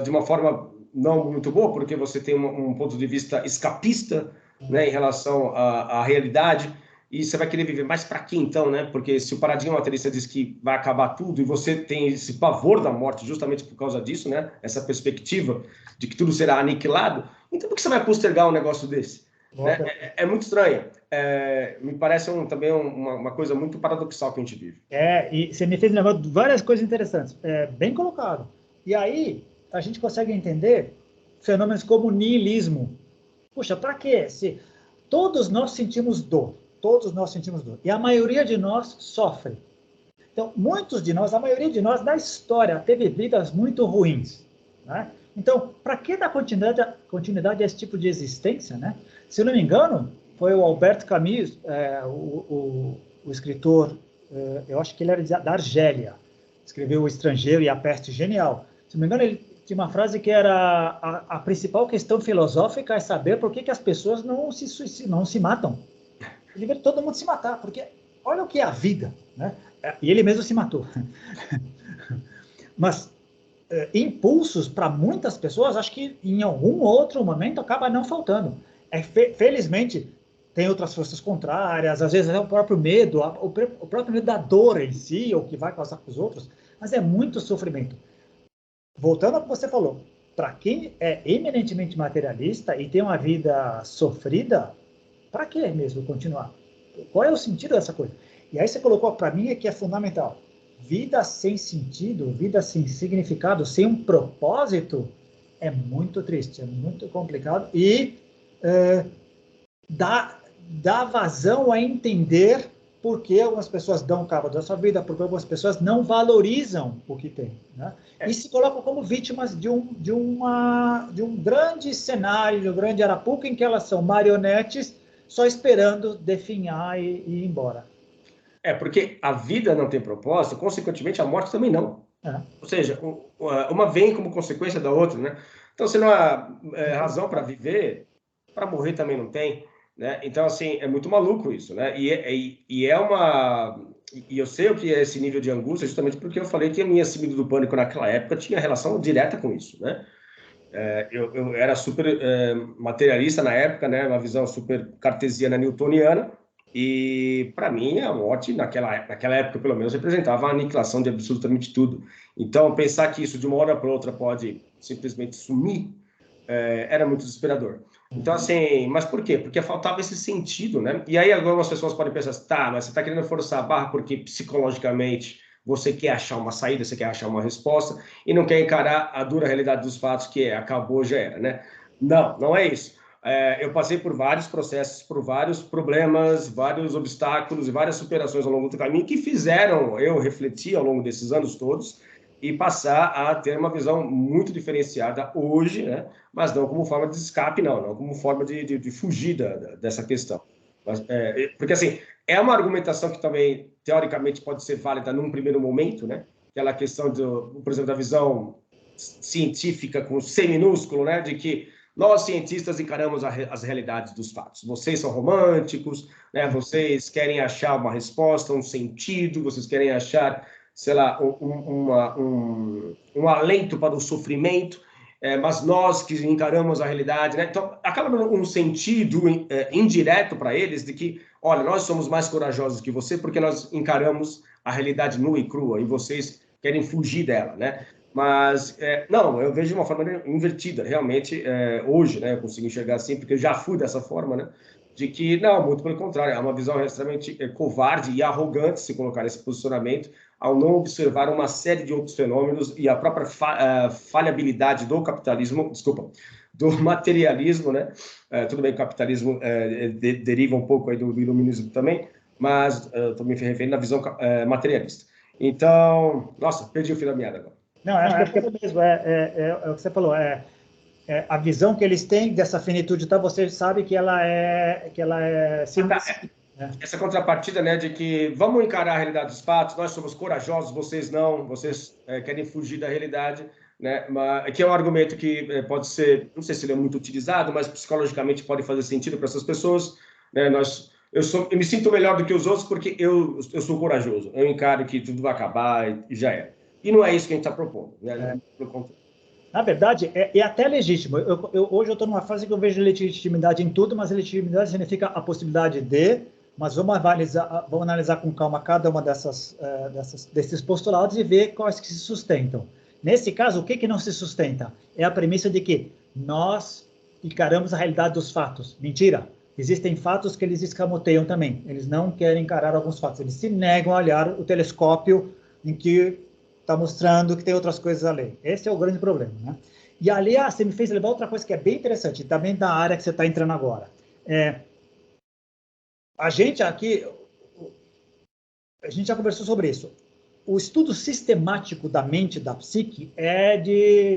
de uma forma não muito boa, porque você tem um ponto de vista escapista, né, em relação à realidade, e você vai querer viver mais para quê, então, né? Porque se o paradigma materialista diz que vai acabar tudo e você tem esse pavor da morte justamente por causa disso, né? Essa perspectiva de que tudo será aniquilado, então por que você vai postergar um negócio desse? Né? É muito estranho. Me parece também uma coisa muito paradoxal que a gente vive. E você me fez lembrar de várias coisas interessantes. Bem colocado. E aí a gente consegue entender fenômenos como niilismo. Puxa, para quê? Se todos nós sentimos dor. Todos nós sentimos dor. E a maioria de nós sofre. Então, muitos de nós, a maioria de nós, na história, teve vidas muito ruins. Né? Então, para que dar continuidade a esse tipo de existência? Né? Se eu não me engano, foi o Albert Camus, o escritor, eu acho que ele era da Argélia, escreveu O Estrangeiro e a Peste, genial. Se não me engano, ele tinha uma frase que era a principal questão filosófica é saber por que as pessoas não se matam. Ele deveria todo mundo se matar, porque olha o que é a vida, né? E ele mesmo se matou. Mas impulsos para muitas pessoas, acho que em algum outro momento acaba não faltando. Felizmente, tem outras forças contrárias, às vezes é o próprio medo, o próprio medo da dor em si, ou que vai causar para os outros, mas é muito sofrimento. Voltando ao que você falou, para quem é eminentemente materialista e tem uma vida sofrida, para que mesmo continuar? Qual é o sentido dessa coisa? E aí você colocou para mim que é fundamental. Vida sem sentido, vida sem significado, sem um propósito, é muito triste, é muito complicado e dá vazão a entender por que algumas pessoas dão cabo da sua vida, porque algumas pessoas não valorizam o que têm, né? E se colocam como vítimas de um grande cenário, de um grande arapuca, em que elas são marionetes, só esperando definhar e ir embora. Porque a vida não tem propósito, consequentemente a morte também não. Ou seja, uma vem como consequência da outra, né? Então, se não há razão para viver, para morrer também não tem, né? Então, assim, é muito maluco isso, né? E eu sei o que é esse nível de angústia, justamente porque eu falei que a minha síndrome do pânico naquela época tinha relação direta com isso, né? Eu era super materialista na época, né? Uma visão super cartesiana, newtoniana, e para mim a morte naquela época pelo menos representava a aniquilação de absolutamente tudo. Então pensar que isso de uma hora para outra pode simplesmente sumir era muito desesperador. Então, assim, mas por quê? Porque faltava esse sentido, né? E aí algumas pessoas podem pensar, tá, mas você está querendo forçar a barra porque psicologicamente você quer achar uma saída, você quer achar uma resposta e não quer encarar a dura realidade dos fatos que acabou, já era, né? Não, não é isso. Eu passei por vários processos, por vários problemas, vários obstáculos e várias superações ao longo do caminho que fizeram eu refletir ao longo desses anos todos e passar a ter uma visão muito diferenciada hoje, né? Mas não como forma de escape, não como forma de fugir dessa questão. Mas, porque, assim, é uma argumentação que também, teoricamente, pode ser válida num primeiro momento, né? Aquela questão, por exemplo, da visão científica com C minúsculo, né? De que nós, cientistas, encaramos as realidades dos fatos. Vocês são românticos, né? Vocês querem achar uma resposta, um sentido, vocês querem achar, sei lá, um alento para o sofrimento, mas nós que encaramos a realidade, né? Então, acaba dando um sentido indireto para eles de que, olha, nós somos mais corajosos que você porque nós encaramos a realidade nua e crua e vocês querem fugir dela, né? Mas, não, eu vejo de uma forma invertida, realmente, hoje, né? Eu consigo enxergar assim, porque eu já fui dessa forma, né? De que, não, muito pelo contrário, é uma visão extremamente covarde e arrogante se colocar nesse posicionamento, ao não observar uma série de outros fenômenos e a própria falhabilidade do capitalismo, desculpa, do materialismo, né? Tudo bem que o capitalismo deriva um pouco aí do iluminismo também, mas estou me referindo na visão materialista. Então, nossa, perdi o fio da meada agora. Não, acho que é mesmo, é o que você falou, a visão que eles têm dessa finitude, tá? Você sabe que ela é essa contrapartida, né, de que vamos encarar a realidade dos fatos, nós somos corajosos, vocês não, vocês querem fugir da realidade, né, mas, que é um argumento que pode ser, não sei se ele é muito utilizado, mas psicologicamente pode fazer sentido para essas pessoas, né, eu me sinto melhor do que os outros porque eu sou corajoso, eu encaro que tudo vai acabar e já é. E não é isso que a gente está propondo, né, pelo contrário. Na verdade, é até legítimo. Hoje eu estou numa fase que eu vejo legitimidade em tudo, mas legitimidade significa a possibilidade de, mas vamos analisar com calma cada uma desses postulados e ver quais que se sustentam. Nesse caso, o que não se sustenta? É a premissa de que nós encaramos a realidade dos fatos. Mentira! Existem fatos que eles escamoteiam também. Eles não querem encarar alguns fatos. Eles se negam a olhar o telescópio em que está mostrando que tem outras coisas além. Esse é o grande problema, né? E, aliás, você me fez lembrar outra coisa que é bem interessante, também da área que você está entrando agora. A gente aqui, a gente já conversou sobre isso. O estudo sistemático da mente, da psique,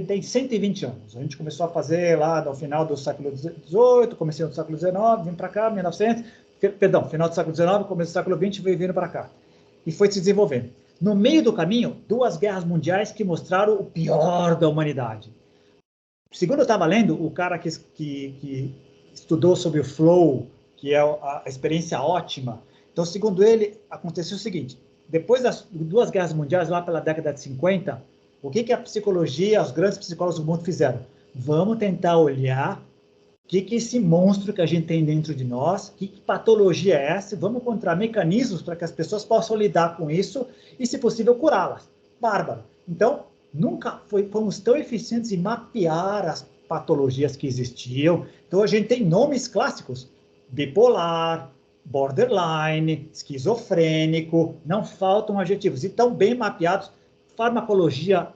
tem 120 anos. A gente começou a fazer lá no final do século XVIII, comecei no século XIX, vim para cá, 1900, perdão, final do século XIX, começo do século XX, veio vindo para cá. E foi se desenvolvendo. No meio do caminho, 2 guerras mundiais que mostraram o pior da humanidade. Segundo eu estava lendo, o cara que estudou sobre o flow, que é a experiência ótima, então, segundo ele, aconteceu o seguinte, depois das 2 guerras mundiais, lá pela década de 50, o que a psicologia, os grandes psicólogos do mundo fizeram? Vamos tentar olhar o que esse monstro que a gente tem dentro de nós, que patologia é essa, vamos encontrar mecanismos para que as pessoas possam lidar com isso e, se possível, curá-las. Bárbaro. Então, nunca fomos tão eficientes em mapear as patologias que existiam. Então, a gente tem nomes clássicos, bipolar, borderline, esquizofrênico, não faltam adjetivos, e tão bem mapeados. Farmacologia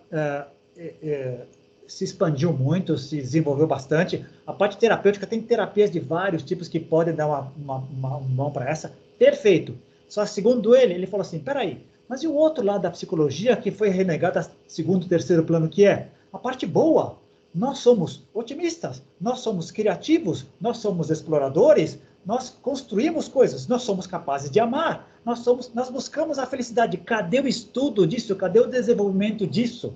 se expandiu muito, se desenvolveu bastante. A parte terapêutica tem terapias de vários tipos que podem dar uma mão para essa. Perfeito. Só segundo ele falou assim, peraí, mas e o outro lado da psicologia que foi renegado a segundo, terceiro plano, que é a parte boa? Nós somos otimistas, nós somos criativos, nós somos exploradores, nós construímos coisas, nós somos capazes de amar, nós buscamos a felicidade. Cadê o estudo disso? Cadê o desenvolvimento disso?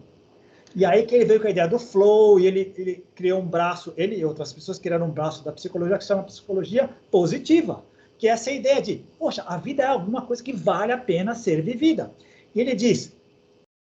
E aí que ele veio com a ideia do flow, e ele criou um braço, ele e outras pessoas criaram um braço da psicologia que se chama psicologia positiva, que é essa ideia de, poxa, a vida é alguma coisa que vale a pena ser vivida. E ele diz,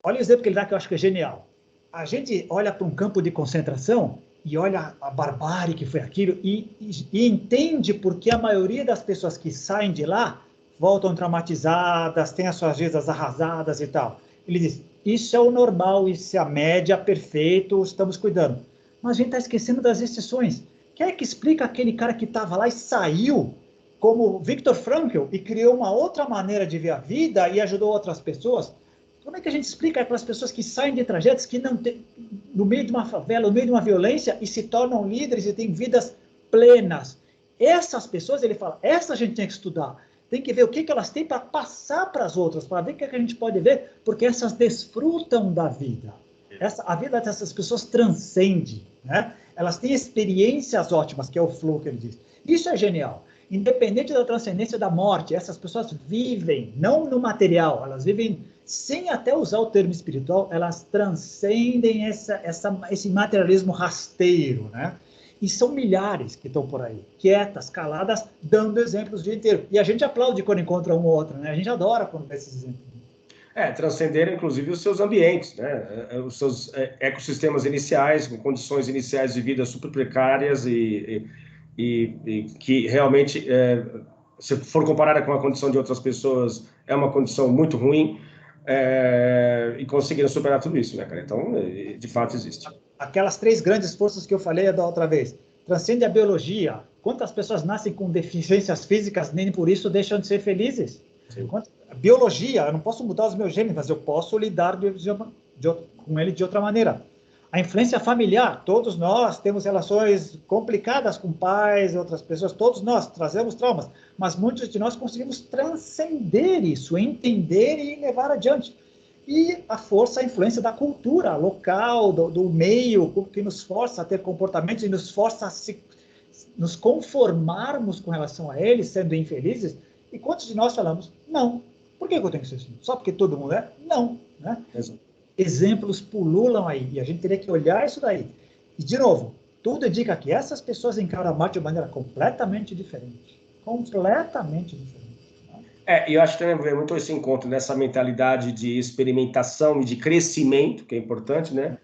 olha o exemplo que ele dá que eu acho que é genial. A gente olha para um campo de concentração e olha a barbárie que foi aquilo e entende por que a maioria das pessoas que saem de lá voltam traumatizadas, têm as suas vidas arrasadas e tal. Ele diz, isso é o normal, isso é a média, perfeito, estamos cuidando. Mas a gente está esquecendo das exceções. Quem é que explica aquele cara que estava lá e saiu, como Viktor Frankl, e criou uma outra maneira de ver a vida e ajudou outras pessoas? Como é que a gente explica para as pessoas que saem de trajetos que não tem, no meio de uma favela, no meio de uma violência, e se tornam líderes e têm vidas plenas? Essas pessoas, ele fala, essa a gente tem que estudar. Tem que ver o que elas têm para passar para as outras, para ver o que a gente pode ver, porque essas desfrutam da vida. A vida dessas pessoas transcende, né? Elas têm experiências ótimas, que é o flow que ele diz. Isso é genial. Independente da transcendência da morte, essas pessoas vivem, não no material, elas vivem sem até usar o termo espiritual, elas transcendem esse materialismo rasteiro, né? E são milhares que estão por aí, quietas, caladas, dando exemplos o dia inteiro. E a gente aplaude quando encontra um ou outro, né? A gente adora quando vê esses exemplos. Transcenderam, inclusive, os seus ambientes, né? Os seus ecossistemas iniciais, com condições iniciais de vida super precárias e que realmente, se for comparada com a condição de outras pessoas, é uma condição muito ruim, e conseguiram superar tudo isso, né, cara? Então, de fato, existe. Aquelas 3 grandes forças que eu falei da outra vez. Transcende a biologia. Quantas pessoas nascem com deficiências físicas, nem por isso deixam de ser felizes? Biologia, eu não posso mudar os meus genes, mas eu posso lidar com ele de outra maneira. A influência familiar, todos nós temos relações complicadas com pais e outras pessoas, todos nós trazemos traumas, mas muitos de nós conseguimos transcender isso, entender e levar adiante. E a força, a influência da cultura local, do meio, que nos força a ter comportamentos e nos força a nos conformarmos com relação a eles, sendo infelizes. E quantos de nós falamos, não, por que eu tenho que ser assim? Só porque todo mundo é? Não, né? Exemplos pululam aí, e a gente teria que olhar isso daí. E, de novo, tudo indica que essas pessoas encaram a morte de maneira completamente diferente. Completamente diferente. E eu acho que tem muito esse encontro nessa mentalidade de experimentação e de crescimento, que é importante, né?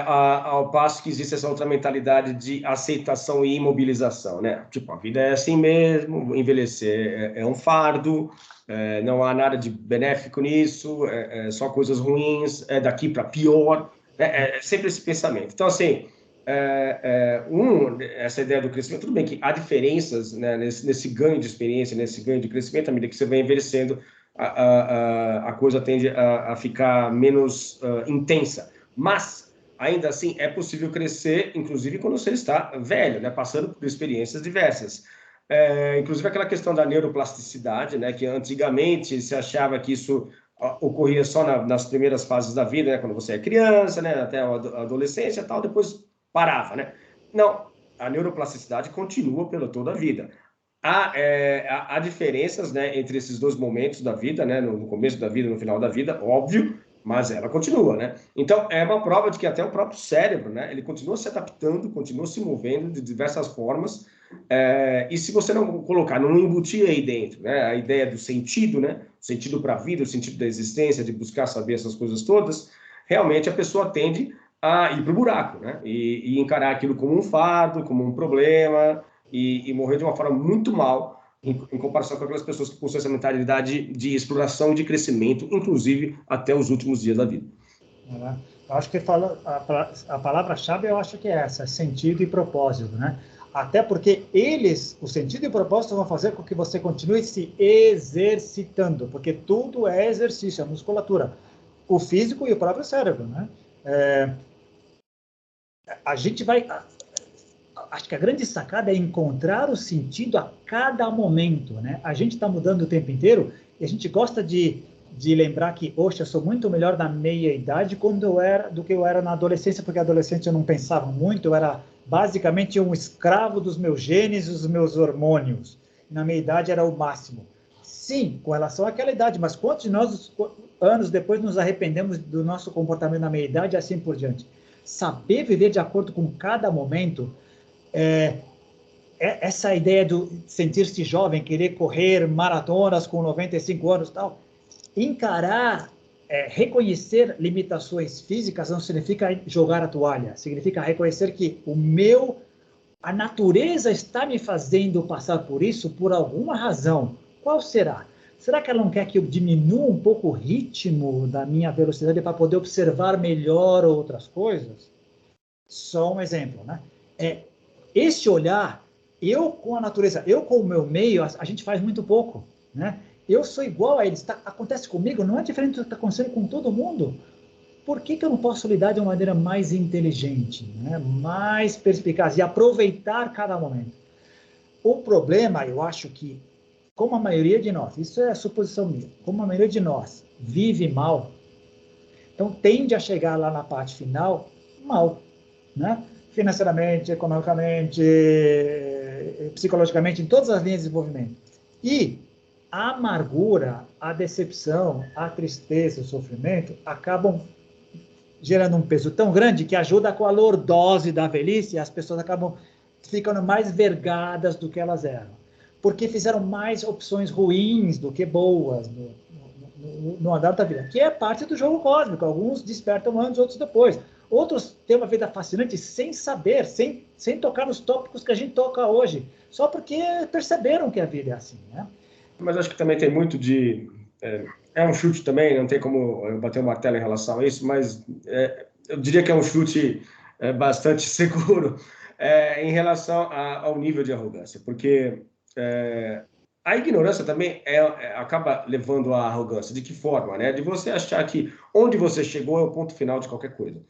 Ao passo que existe essa outra mentalidade de aceitação e imobilização, né? Tipo, a vida é assim mesmo, envelhecer é um fardo, não há nada de benéfico nisso, só coisas ruins, é daqui para pior, é sempre esse pensamento. Então, assim, essa ideia do crescimento, tudo bem que há diferenças, né, nesse ganho de experiência, nesse ganho de crescimento, à medida que você vai envelhecendo, a coisa tende a ficar menos intensa, mas ainda assim, é possível crescer, inclusive quando você está velho, né, passando por experiências diversas. Inclusive aquela questão da neuroplasticidade, né, que antigamente se achava que isso ocorria só nas primeiras fases da vida, né, quando você é criança, né, até a adolescência e tal, depois parava, né? Não, a neuroplasticidade continua pela toda a vida. Há diferenças, né, entre esses dois momentos da vida, né, no começo da vida e no final da vida, óbvio, mas ela continua, né? Então, é uma prova de que até o próprio cérebro, né, ele continua se adaptando, continua se movendo de diversas formas, e se você não colocar, não embutir aí dentro, né, a ideia do sentido, né, o sentido para a vida, o sentido da existência, de buscar saber essas coisas todas, realmente a pessoa tende a ir para o buraco, né, e encarar aquilo como um fardo, como um problema, e morrer de uma forma muito mal, em comparação com aquelas pessoas que possuem essa mentalidade de exploração e de crescimento, inclusive até os últimos dias da vida. Eu acho que a palavra-chave eu acho que é essa, sentido e propósito, né? Até porque o sentido e o propósito vão fazer com que você continue se exercitando, porque tudo é exercício, é musculatura. O físico e o próprio cérebro, né? A gente vai... Acho que a grande sacada é encontrar o sentido a cada momento, né? A gente está mudando o tempo inteiro e a gente gosta de lembrar que, poxa, eu sou muito melhor na meia-idade do que eu era na adolescência, porque na adolescência eu não pensava muito, eu era basicamente um escravo dos meus genes e dos meus hormônios. Na meia-idade era o máximo. Sim, com relação àquela idade, mas quantos de nós, anos depois, nos arrependemos do nosso comportamento na meia-idade e assim por diante? Saber viver de acordo com cada momento... essa ideia de sentir-se jovem, querer correr maratonas com 95 anos e tal, encarar, reconhecer limitações físicas não significa jogar a toalha, significa reconhecer que a natureza está me fazendo passar por isso por alguma razão. Qual será? Será que ela não quer que eu diminua um pouco o ritmo da minha velocidade para poder observar melhor outras coisas? Só um exemplo, né? esse olhar, eu com a natureza, eu com o meu meio, a gente faz muito pouco, né? Eu sou igual a eles, acontece comigo, não é diferente do que está acontecendo com todo mundo. Por que eu não posso lidar de uma maneira mais inteligente, né? Mais perspicaz e aproveitar cada momento? O problema, eu acho que, como a maioria de nós, isso é a suposição minha, como a maioria de nós vive mal, então tende a chegar lá na parte final mal, né? Financeiramente, economicamente, psicologicamente, em todas as linhas de desenvolvimento. E a amargura, a decepção, a tristeza, o sofrimento acabam gerando um peso tão grande que ajuda com a lordose da velhice e as pessoas acabam ficando mais vergadas do que elas eram. Porque fizeram mais opções ruins do que boas no andar da vida, que é parte do jogo cósmico. Alguns despertam antes, outros depois. Outros têm uma vida fascinante sem saber, sem tocar nos tópicos que a gente toca hoje, só porque perceberam que a vida é assim, né? Mas acho que também tem muito de... É um chute também, não tem como eu bater o martelo em relação a isso, mas eu diria que é um chute bastante seguro em relação ao nível de arrogância, porque a ignorância também acaba levando à arrogância. De que forma? Né? De você achar que onde você chegou é o ponto final de qualquer coisa.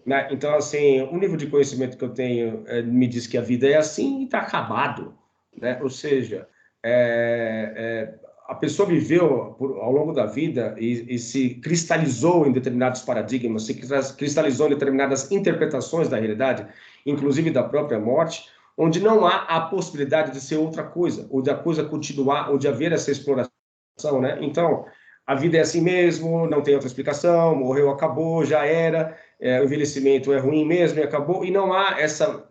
Né? Então, assim, o nível de conhecimento que eu tenho me diz que a vida é assim e está acabado. Né? Ou seja, a pessoa viveu ao longo da vida e se cristalizou em determinados paradigmas, se cristalizou em determinadas interpretações da realidade, inclusive da própria morte, onde não há a possibilidade de ser outra coisa, ou da coisa continuar, ou de haver essa exploração, né? Então, a vida é assim mesmo, não tem outra explicação, morreu, acabou, já era, o envelhecimento é ruim mesmo e acabou, e não há essa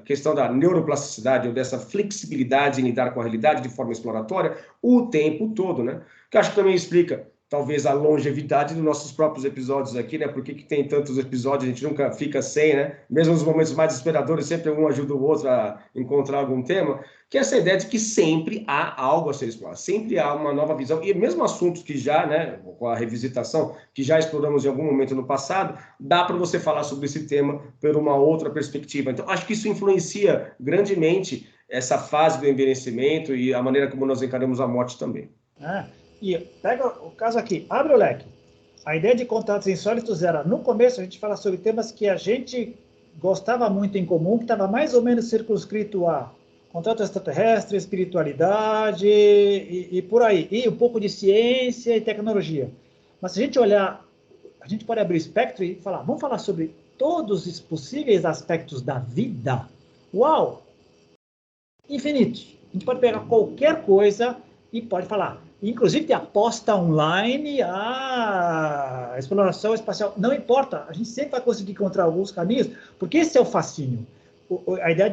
questão da neuroplasticidade ou dessa flexibilidade em lidar com a realidade de forma exploratória o tempo todo, né? Que acho que também explica, talvez, a longevidade dos nossos próprios episódios aqui, né? Por que tem tantos episódios, a gente nunca fica sem, né? Mesmo nos momentos mais desesperadores, sempre um ajuda o outro a encontrar algum tema, que é essa ideia de que sempre há algo a ser explorado, sempre há uma nova visão, e mesmo assuntos que já, né, com a revisitação, que já exploramos em algum momento no passado, dá para você falar sobre esse tema por uma outra perspectiva. Então, acho que isso influencia grandemente essa fase do envelhecimento e a maneira como nós encaramos a morte também. E pega o caso aqui, abre o leque. A ideia de contatos insólitos era, no começo a gente fala sobre temas que a gente gostava muito em comum, que estava mais ou menos circunscrito a contato extraterrestre, espiritualidade e por aí. E um pouco de ciência e tecnologia. Mas se a gente olhar, a gente pode abrir o espectro e falar, vamos falar sobre todos os possíveis aspectos da vida? Uau! Infinitos. A gente pode pegar qualquer coisa e pode falar. Inclusive tem aposta online, a exploração espacial. Não importa, a gente sempre vai conseguir encontrar alguns caminhos, porque esse é o fascínio. A ideia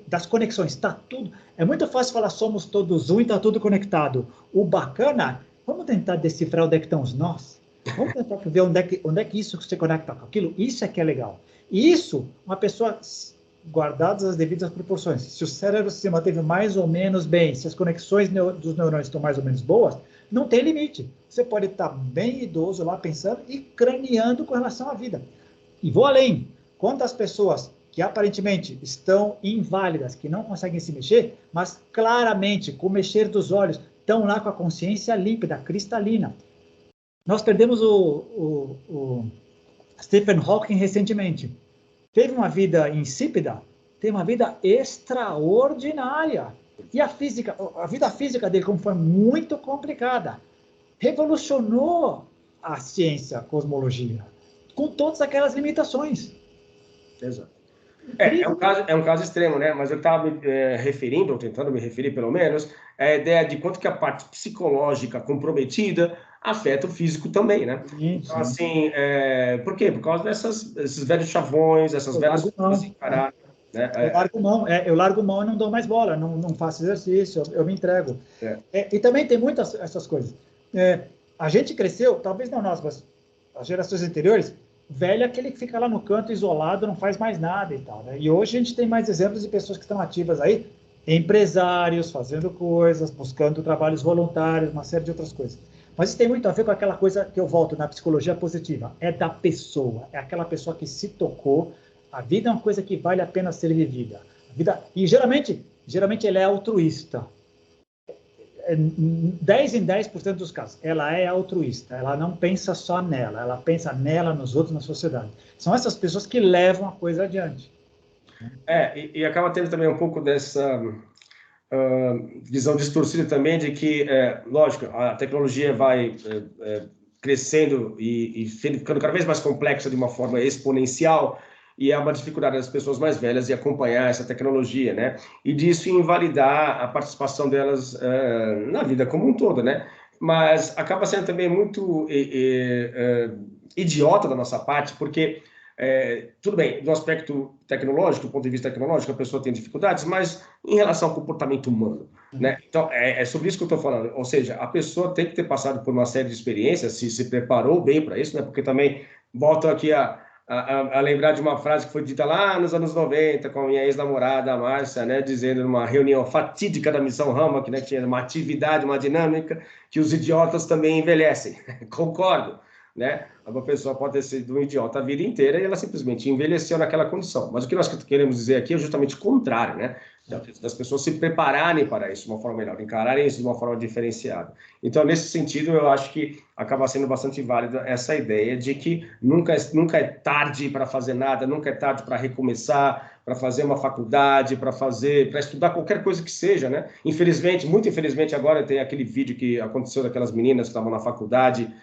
das conexões, está tudo. É muito fácil falar somos todos um e está tudo conectado. O bacana, vamos tentar decifrar onde é que estão os nós. Vamos tentar ver onde é que isso se conecta com aquilo. Isso é que é legal. E isso, uma pessoa, guardadas as devidas proporções, se o cérebro se manteve mais ou menos bem, se as conexões dos neurônios estão mais ou menos boas, não tem limite. Você pode estar bem idoso lá pensando e craneando com relação à vida. E vou além. Quantas pessoas que aparentemente estão inválidas, que não conseguem se mexer, mas claramente, com o mexer dos olhos, estão lá com a consciência límpida, cristalina. Nós perdemos o Stephen Hawking recentemente. Teve uma vida insípida, teve uma vida extraordinária. E a vida física dele, como foi muito complicada, revolucionou a ciência, a cosmologia, com todas aquelas limitações. Exato. É um caso extremo, né? Mas eu estava me referindo, ou tentando me referir pelo menos, a ideia de quanto que a parte psicológica comprometida afeta o físico também, né? Sim, então, assim, por quê? Por causa desses velhos chavões, essas eu velhas coisas encarar, né? Eu largo mão e não dou mais bola, não faço exercício, eu me entrego. E também tem muitas essas coisas. A gente cresceu, talvez não nós, mas as gerações anteriores, velho é aquele que fica lá no canto isolado, não faz mais nada e tal, né? E hoje a gente tem mais exemplos de pessoas que estão ativas aí, empresários, fazendo coisas, buscando trabalhos voluntários, uma série de outras coisas. Mas isso tem muito a ver com aquela coisa que eu volto na psicologia positiva, é da pessoa, é aquela pessoa que se tocou. A vida é uma coisa que vale a pena ser vivida. A E geralmente ele é altruísta. 10 em 10% dos casos, ela é altruísta, ela não pensa só nela, ela pensa nela, nos outros, na sociedade. São essas pessoas que levam a coisa adiante. E acaba tendo também um pouco dessa visão distorcida também de que, lógico, a tecnologia vai crescendo e ficando cada vez mais complexa de uma forma exponencial, e é uma dificuldade das pessoas mais velhas de acompanhar essa tecnologia, né? E disso invalidar a participação delas na vida como um todo, né? Mas acaba sendo também muito idiota da nossa parte, porque tudo bem, do aspecto tecnológico, do ponto de vista tecnológico, a pessoa tem dificuldades, mas em relação ao comportamento humano, né? Então, é sobre isso que eu estou falando. Ou seja, a pessoa tem que ter passado por uma série de experiências, se preparou bem para isso, né? Porque também volto aqui a lembrar de uma frase que foi dita lá nos anos 90, com a minha ex-namorada, a Márcia, né? Dizendo numa reunião fatídica da Missão Rama, né? Que tinha uma atividade, uma dinâmica, que os idiotas também envelhecem. Concordo. Né? Uma pessoa pode ter sido um idiota a vida inteira e ela simplesmente envelheceu naquela condição. Mas o que nós queremos dizer aqui é justamente o contrário, né? Das pessoas se prepararem para isso de uma forma melhor, encararem isso de uma forma diferenciada. Então, nesse sentido, eu acho que acaba sendo bastante válida essa ideia de que nunca é tarde para fazer nada, nunca é tarde para recomeçar, para fazer uma faculdade, para estudar qualquer coisa que seja, né? Infelizmente, muito infelizmente, agora tem aquele vídeo que aconteceu daquelas meninas que estavam na faculdade,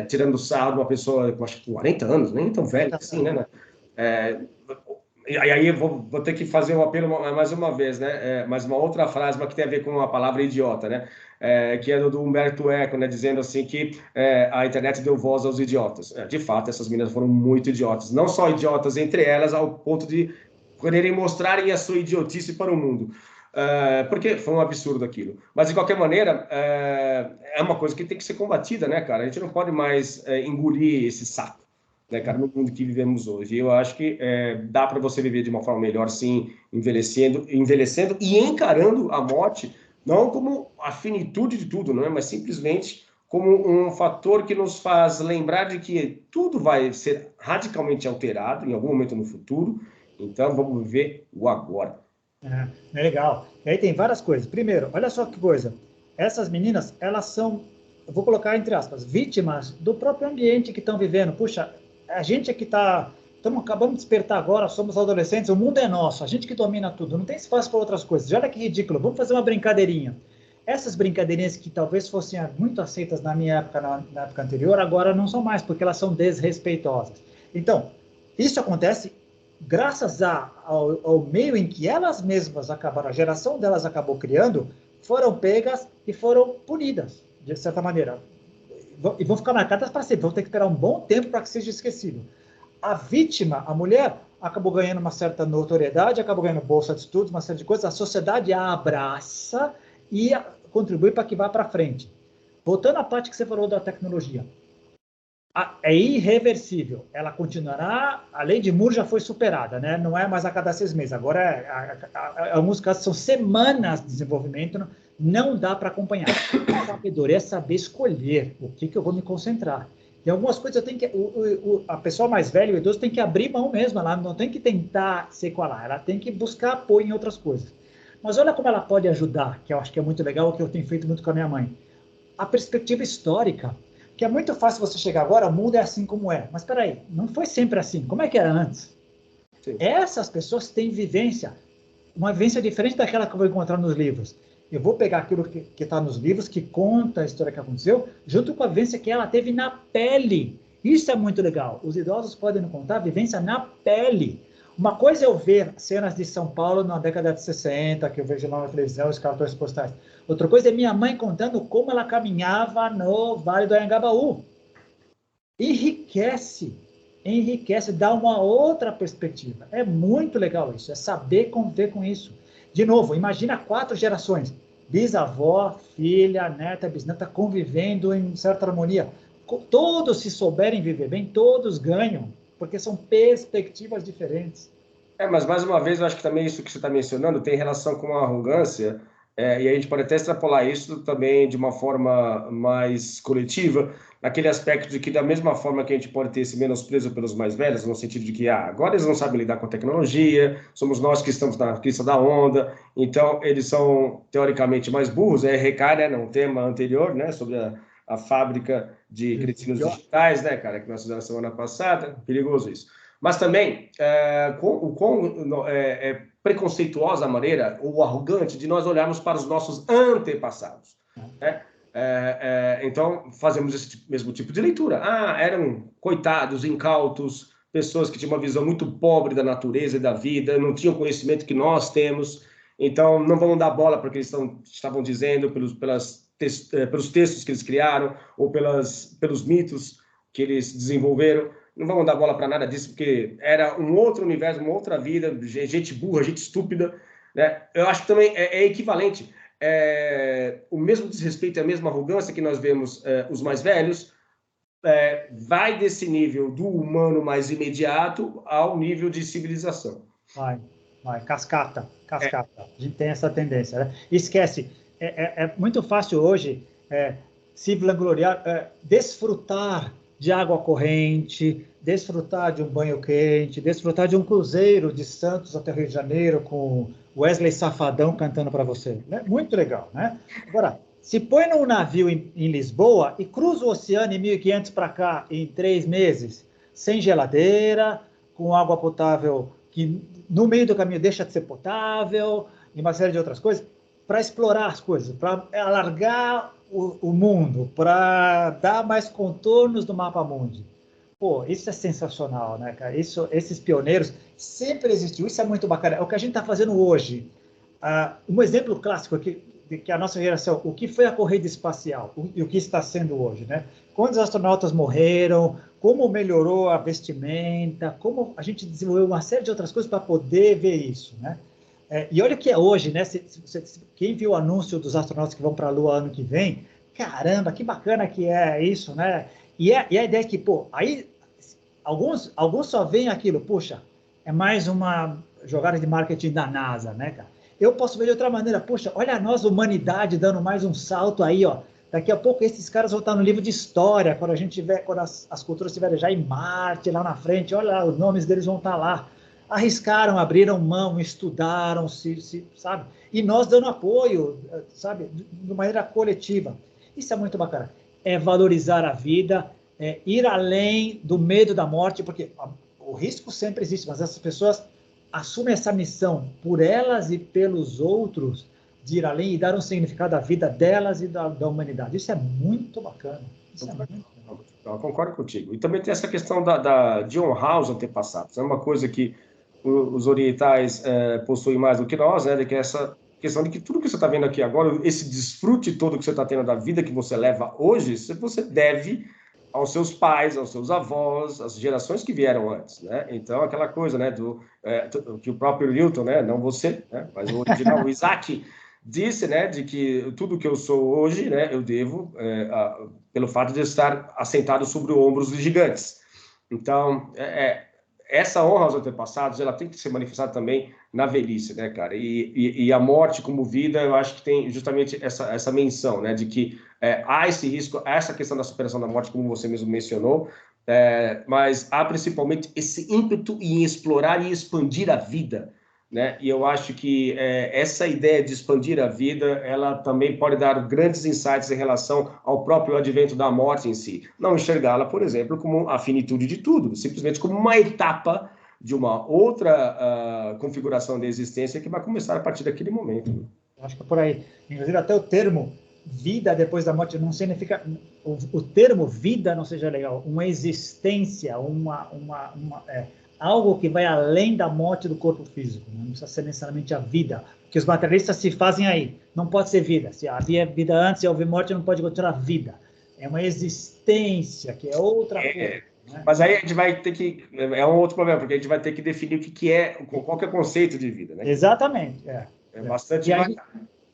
tirando sarro de uma pessoa com acho que 40 anos, nem tão velha assim, né? E aí eu vou ter que fazer um apelo mais uma vez, né? Mais uma outra frase, mas que tem a ver com a palavra idiota, né? Que é do Humberto Eco, né? Dizendo assim que a internet deu voz aos idiotas. De fato, essas meninas foram muito idiotas. Não só idiotas entre elas, ao ponto de quererem mostrarem a sua idiotice para o mundo. Porque foi um absurdo aquilo. Mas, de qualquer maneira, é uma coisa que tem que ser combatida, né, cara? A gente não pode mais engolir esse saco, né, cara, no mundo que vivemos hoje. Eu acho que dá para você viver de uma forma melhor, sim, envelhecendo e encarando a morte, não como a finitude de tudo, não é? Mas simplesmente como um fator que nos faz lembrar de que tudo vai ser radicalmente alterado em algum momento no futuro. Então, vamos viver o agora. É legal. E aí tem várias coisas. Primeiro, olha só que coisa. Essas meninas, elas são, eu vou colocar entre aspas, vítimas do próprio ambiente que estão vivendo. Puxa, a gente aqui acabamos de despertar agora, somos adolescentes, o mundo é nosso, a gente que domina tudo, não tem espaço para outras coisas. Olha que ridículo, vamos fazer uma brincadeirinha. Essas brincadeirinhas que talvez fossem muito aceitas na minha época, na época anterior, agora não são mais, porque elas são desrespeitosas. Então, isso acontece graças ao meio em que elas mesmas acabaram, a geração delas acabou criando, foram pegas e foram punidas, de certa maneira. E vão ficar marcadas para sempre, vão ter que esperar um bom tempo para que seja esquecido. A vítima, a mulher, acabou ganhando uma certa notoriedade, acabou ganhando bolsa de estudos, uma série de coisas, a sociedade a abraça e contribui para que vá para frente. Voltando à parte que você falou da tecnologia, é irreversível, ela continuará, a lei de Moore já foi superada, né? Não é mais a cada 6 meses, agora em alguns casos são semanas de desenvolvimento, não dá para acompanhar. A sabedoria é saber escolher o que eu vou me concentrar. E algumas coisas eu tenho que, a pessoa mais velha, o idoso, tem que abrir mão mesmo, ela não tem que tentar se equalar, ela tem que buscar apoio em outras coisas. Mas olha como ela pode ajudar, que eu acho que é muito legal, o que eu tenho feito muito com a minha mãe. A perspectiva histórica, que é muito fácil você chegar agora, o mundo é assim como é. Mas espera aí, não foi sempre assim. Como é que era antes? Sim. Essas pessoas têm vivência, uma vivência diferente daquela que eu vou encontrar nos livros. Eu vou pegar aquilo que está nos livros, que conta a história que aconteceu, junto com a vivência que ela teve na pele. Isso é muito legal. Os idosos podem contar a vivência na pele. Uma coisa é eu ver cenas de São Paulo na década de 60, que eu vejo lá na televisão, os cartões postais. Outra coisa é minha mãe contando como ela caminhava no Vale do Anhangabaú. Enriquece, dá uma outra perspectiva. É muito legal isso, é saber conviver com isso. De novo, imagina 4 gerações, bisavó, filha, neta, bisneta, convivendo em certa harmonia. Todos, se souberem viver bem, todos ganham, porque são perspectivas diferentes. Mas mais uma vez, eu acho que também isso que você está mencionando tem relação com a arrogância e a gente pode até extrapolar isso também de uma forma mais coletiva, naquele aspecto de que, da mesma forma que a gente pode ter esse menosprezo pelos mais velhos, no sentido de que agora eles não sabem lidar com a tecnologia, somos nós que estamos na crista da onda, então eles são teoricamente mais burros, recai, né, num tema anterior, né, sobre a fábrica de cretinos digitais, né, cara, que nós fizemos na semana passada, perigoso isso. Mas também, o quão preconceituosa a maneira, ou arrogante, de nós olharmos para os nossos antepassados, né? Então, fazemos esse mesmo tipo de leitura. Eram coitados, incautos, pessoas que tinham uma visão muito pobre da natureza e da vida, não tinham o conhecimento que nós temos, então não vamos dar bola para o que eles estavam dizendo, pelos textos que eles criaram, ou pelos mitos que eles desenvolveram. Não vamos dar bola para nada disso, porque era um outro universo, uma outra vida, gente burra, gente estúpida, né? Eu acho que também é equivalente. O mesmo desrespeito e a mesma arrogância que nós vemos os mais velhos, vai desse nível do humano mais imediato ao nível de civilização. Vai, cascata. A gente tem essa tendência, né? Esquece, é muito fácil hoje se vangloriar, desfrutar de água corrente, desfrutar de um banho quente, desfrutar de um cruzeiro de Santos até Rio de Janeiro com Wesley Safadão cantando para você. Né? Muito legal, né? Agora, se põe num navio em Lisboa e cruza o oceano em 1.500 para cá em 3 meses, sem geladeira, com água potável que no meio do caminho deixa de ser potável, e uma série de outras coisas, para explorar as coisas, para alargar o mundo, para dar mais contornos do mapa mundi. Pô, isso é sensacional, né, cara? Esses pioneiros sempre existiu, isso é muito bacana. É o que a gente está fazendo hoje. Um exemplo clássico aqui, que a nossa geração, o que foi a corrida espacial e o que está sendo hoje, né? Quantos astronautas morreram, como melhorou a vestimenta, como a gente desenvolveu uma série de outras coisas para poder ver isso, né? E olha o que é hoje, né? Quem viu o anúncio dos astronautas que vão para a Lua ano que vem, caramba, que bacana que é isso, né? E a ideia é que, pô, aí alguns só veem aquilo, puxa, é mais uma jogada de marketing da NASA, né, cara? Eu posso ver de outra maneira, puxa, olha a nós, humanidade, dando mais um salto aí, ó. Daqui a pouco esses caras vão estar no livro de história, quando as culturas estiverem já em Marte, lá na frente, olha lá, os nomes deles vão estar lá. Arriscaram, abriram mão, estudaram, sabe? E nós dando apoio, sabe? De maneira coletiva. Isso é muito bacana. É valorizar a vida, ir além do medo da morte, porque o risco sempre existe, mas essas pessoas assumem essa missão por elas e pelos outros, de ir além e dar um significado à vida delas e da humanidade. Isso é muito bacana. Eu concordo contigo. E também tem essa questão de honrar os antepassados. É uma coisa que os orientais possuem mais do que nós, né? De que essa questão de que tudo que você está vendo aqui agora, esse desfrute todo que você está tendo da vida que você leva hoje, você deve aos seus pais, aos seus avós, às gerações que vieram antes, né? Então, aquela coisa, né, que o próprio Newton, né, não você, né, mas o original, o Isaac, disse, né, de que tudo que eu sou hoje, né, eu devo pelo fato de estar assentado sobre ombros de gigantes. Então, essa honra aos antepassados, ela tem que ser manifestada também na velhice, né, cara? E a morte como vida, eu acho que tem justamente essa menção, né, de que há esse risco, há essa questão da superação da morte, como você mesmo mencionou, mas há principalmente esse ímpeto em explorar e expandir a vida, né? E eu acho que essa ideia de expandir a vida, ela também pode dar grandes insights em relação ao próprio advento da morte em si. Não enxergá-la, por exemplo, como a finitude de tudo, simplesmente como uma etapa de uma outra configuração da existência que vai começar a partir daquele momento. Acho que é por aí. Inclusive, até o termo vida depois da morte não significa... O termo vida não seja legal. Uma existência, algo que vai além da morte do corpo físico. Não precisa ser necessariamente a vida. Que os materialistas se fazem aí. Não pode ser vida. Se havia vida antes e houve morte, não pode continuar vida. É uma existência, que é outra coisa. Né? Mas aí a gente vai ter que... É um outro problema, porque a gente vai ter que definir qual que é o conceito de vida. Né? Exatamente. É bastante...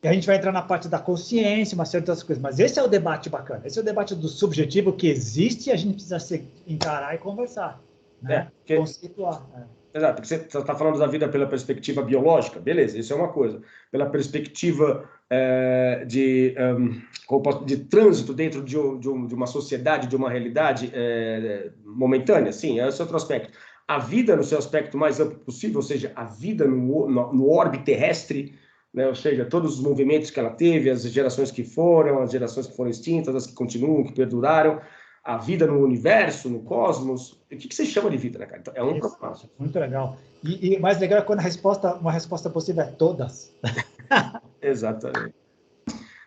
E a gente vai entrar na parte da consciência, uma série de outras coisas. Mas esse é o debate bacana. Esse é o debate do subjetivo que existe e a gente precisa encarar e conversar. Né? Conceituar. Exato, porque você está falando da vida pela perspectiva biológica, beleza, isso é uma coisa. Pela perspectiva de trânsito dentro de uma sociedade, de uma realidade momentânea, sim, esse é outro aspecto. A vida no seu aspecto mais amplo possível, ou seja, a vida no orbe terrestre, né, ou seja, todos os movimentos que ela teve, as gerações que foram extintas, as que continuam, que perduraram, a vida no universo, no cosmos. O que você chama de vida, né, cara? Então, é um problema. Muito legal. E mais legal é quando uma resposta possível é todas. Exatamente.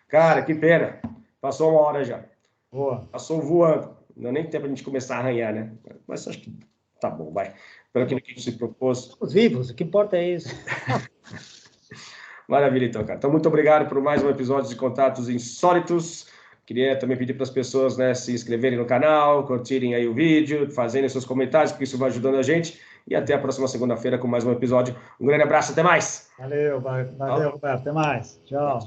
Cara, que pena. Passou 1 hora já. Boa. Passou voando. Não deu nem tempo a gente começar a arranhar, né? Mas acho que tá bom, vai. Pelo que a gente se propôs. Estamos vivos, o que importa é isso. Maravilha, então, cara. Então, muito obrigado por mais um episódio de Contatos Insólitos. Queria também pedir para as pessoas, né, se inscreverem no canal, curtirem aí o vídeo, fazerem seus comentários, porque isso vai ajudando a gente. E até a próxima segunda-feira com mais um episódio. Um grande abraço, até mais! Valeu, Roberto. Até mais. Tchau.